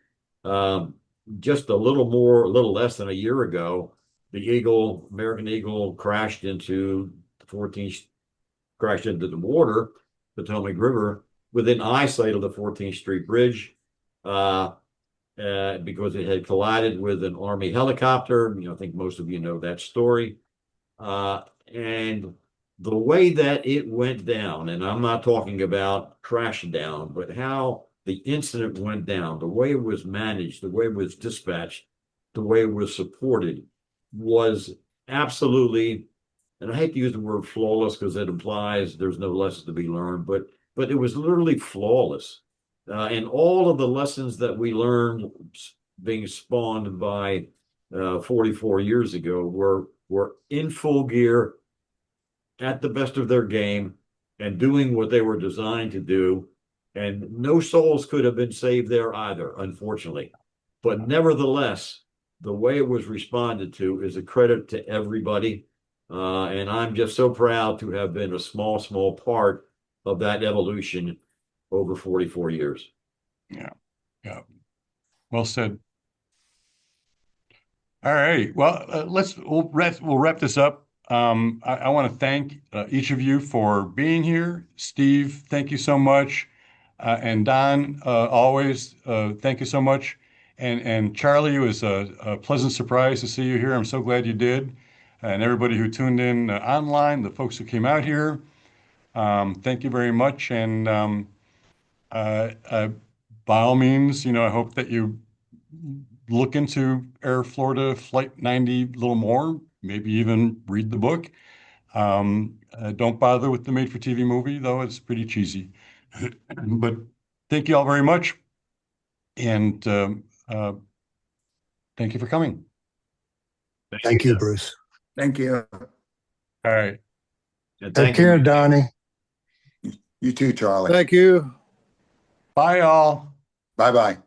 just a little less than a year ago, the American Eagle crashed into the 14th, crashed into the water, Potomac River, within eyesight of the 14th Street Bridge, because it had collided with an Army helicopter. I think most of you know that story. And the way that it went down, and I'm not talking about crash down, but how the incident went down, the way it was managed, the way it was dispatched, the way it was supported was absolutely, and I hate to use the word flawless because it implies there's no lessons to be learned, but it was literally flawless. And all of the lessons that we learned being spawned by 44 years ago were in full gear at the best of their game and doing what they were designed to do. And no souls could have been saved there either, unfortunately. But nevertheless, the way it was responded to is a credit to everybody. And I'm just so proud to have been a small part of that evolution over 44 years. Yeah. Yeah. Well said. All right. Well, we'll wrap this up. I want to thank each of you for being here. Steve, thank you so much. And Don, always, thank you so much. And Charlie, it was a pleasant surprise to see you here. I'm so glad you did. And everybody who tuned in online, the folks who came out here, thank you very much. And by all means, I hope that you look into Air Florida Flight 90 a little more, maybe even read the book. Don't bother with the made-for-TV movie, though. It's pretty cheesy. But thank you all very much. And thank you for coming. Thank you, Bruce. Thank you. All right. Take care, Donnie. You too, Charlie. Thank you. Bye, all. Bye-bye.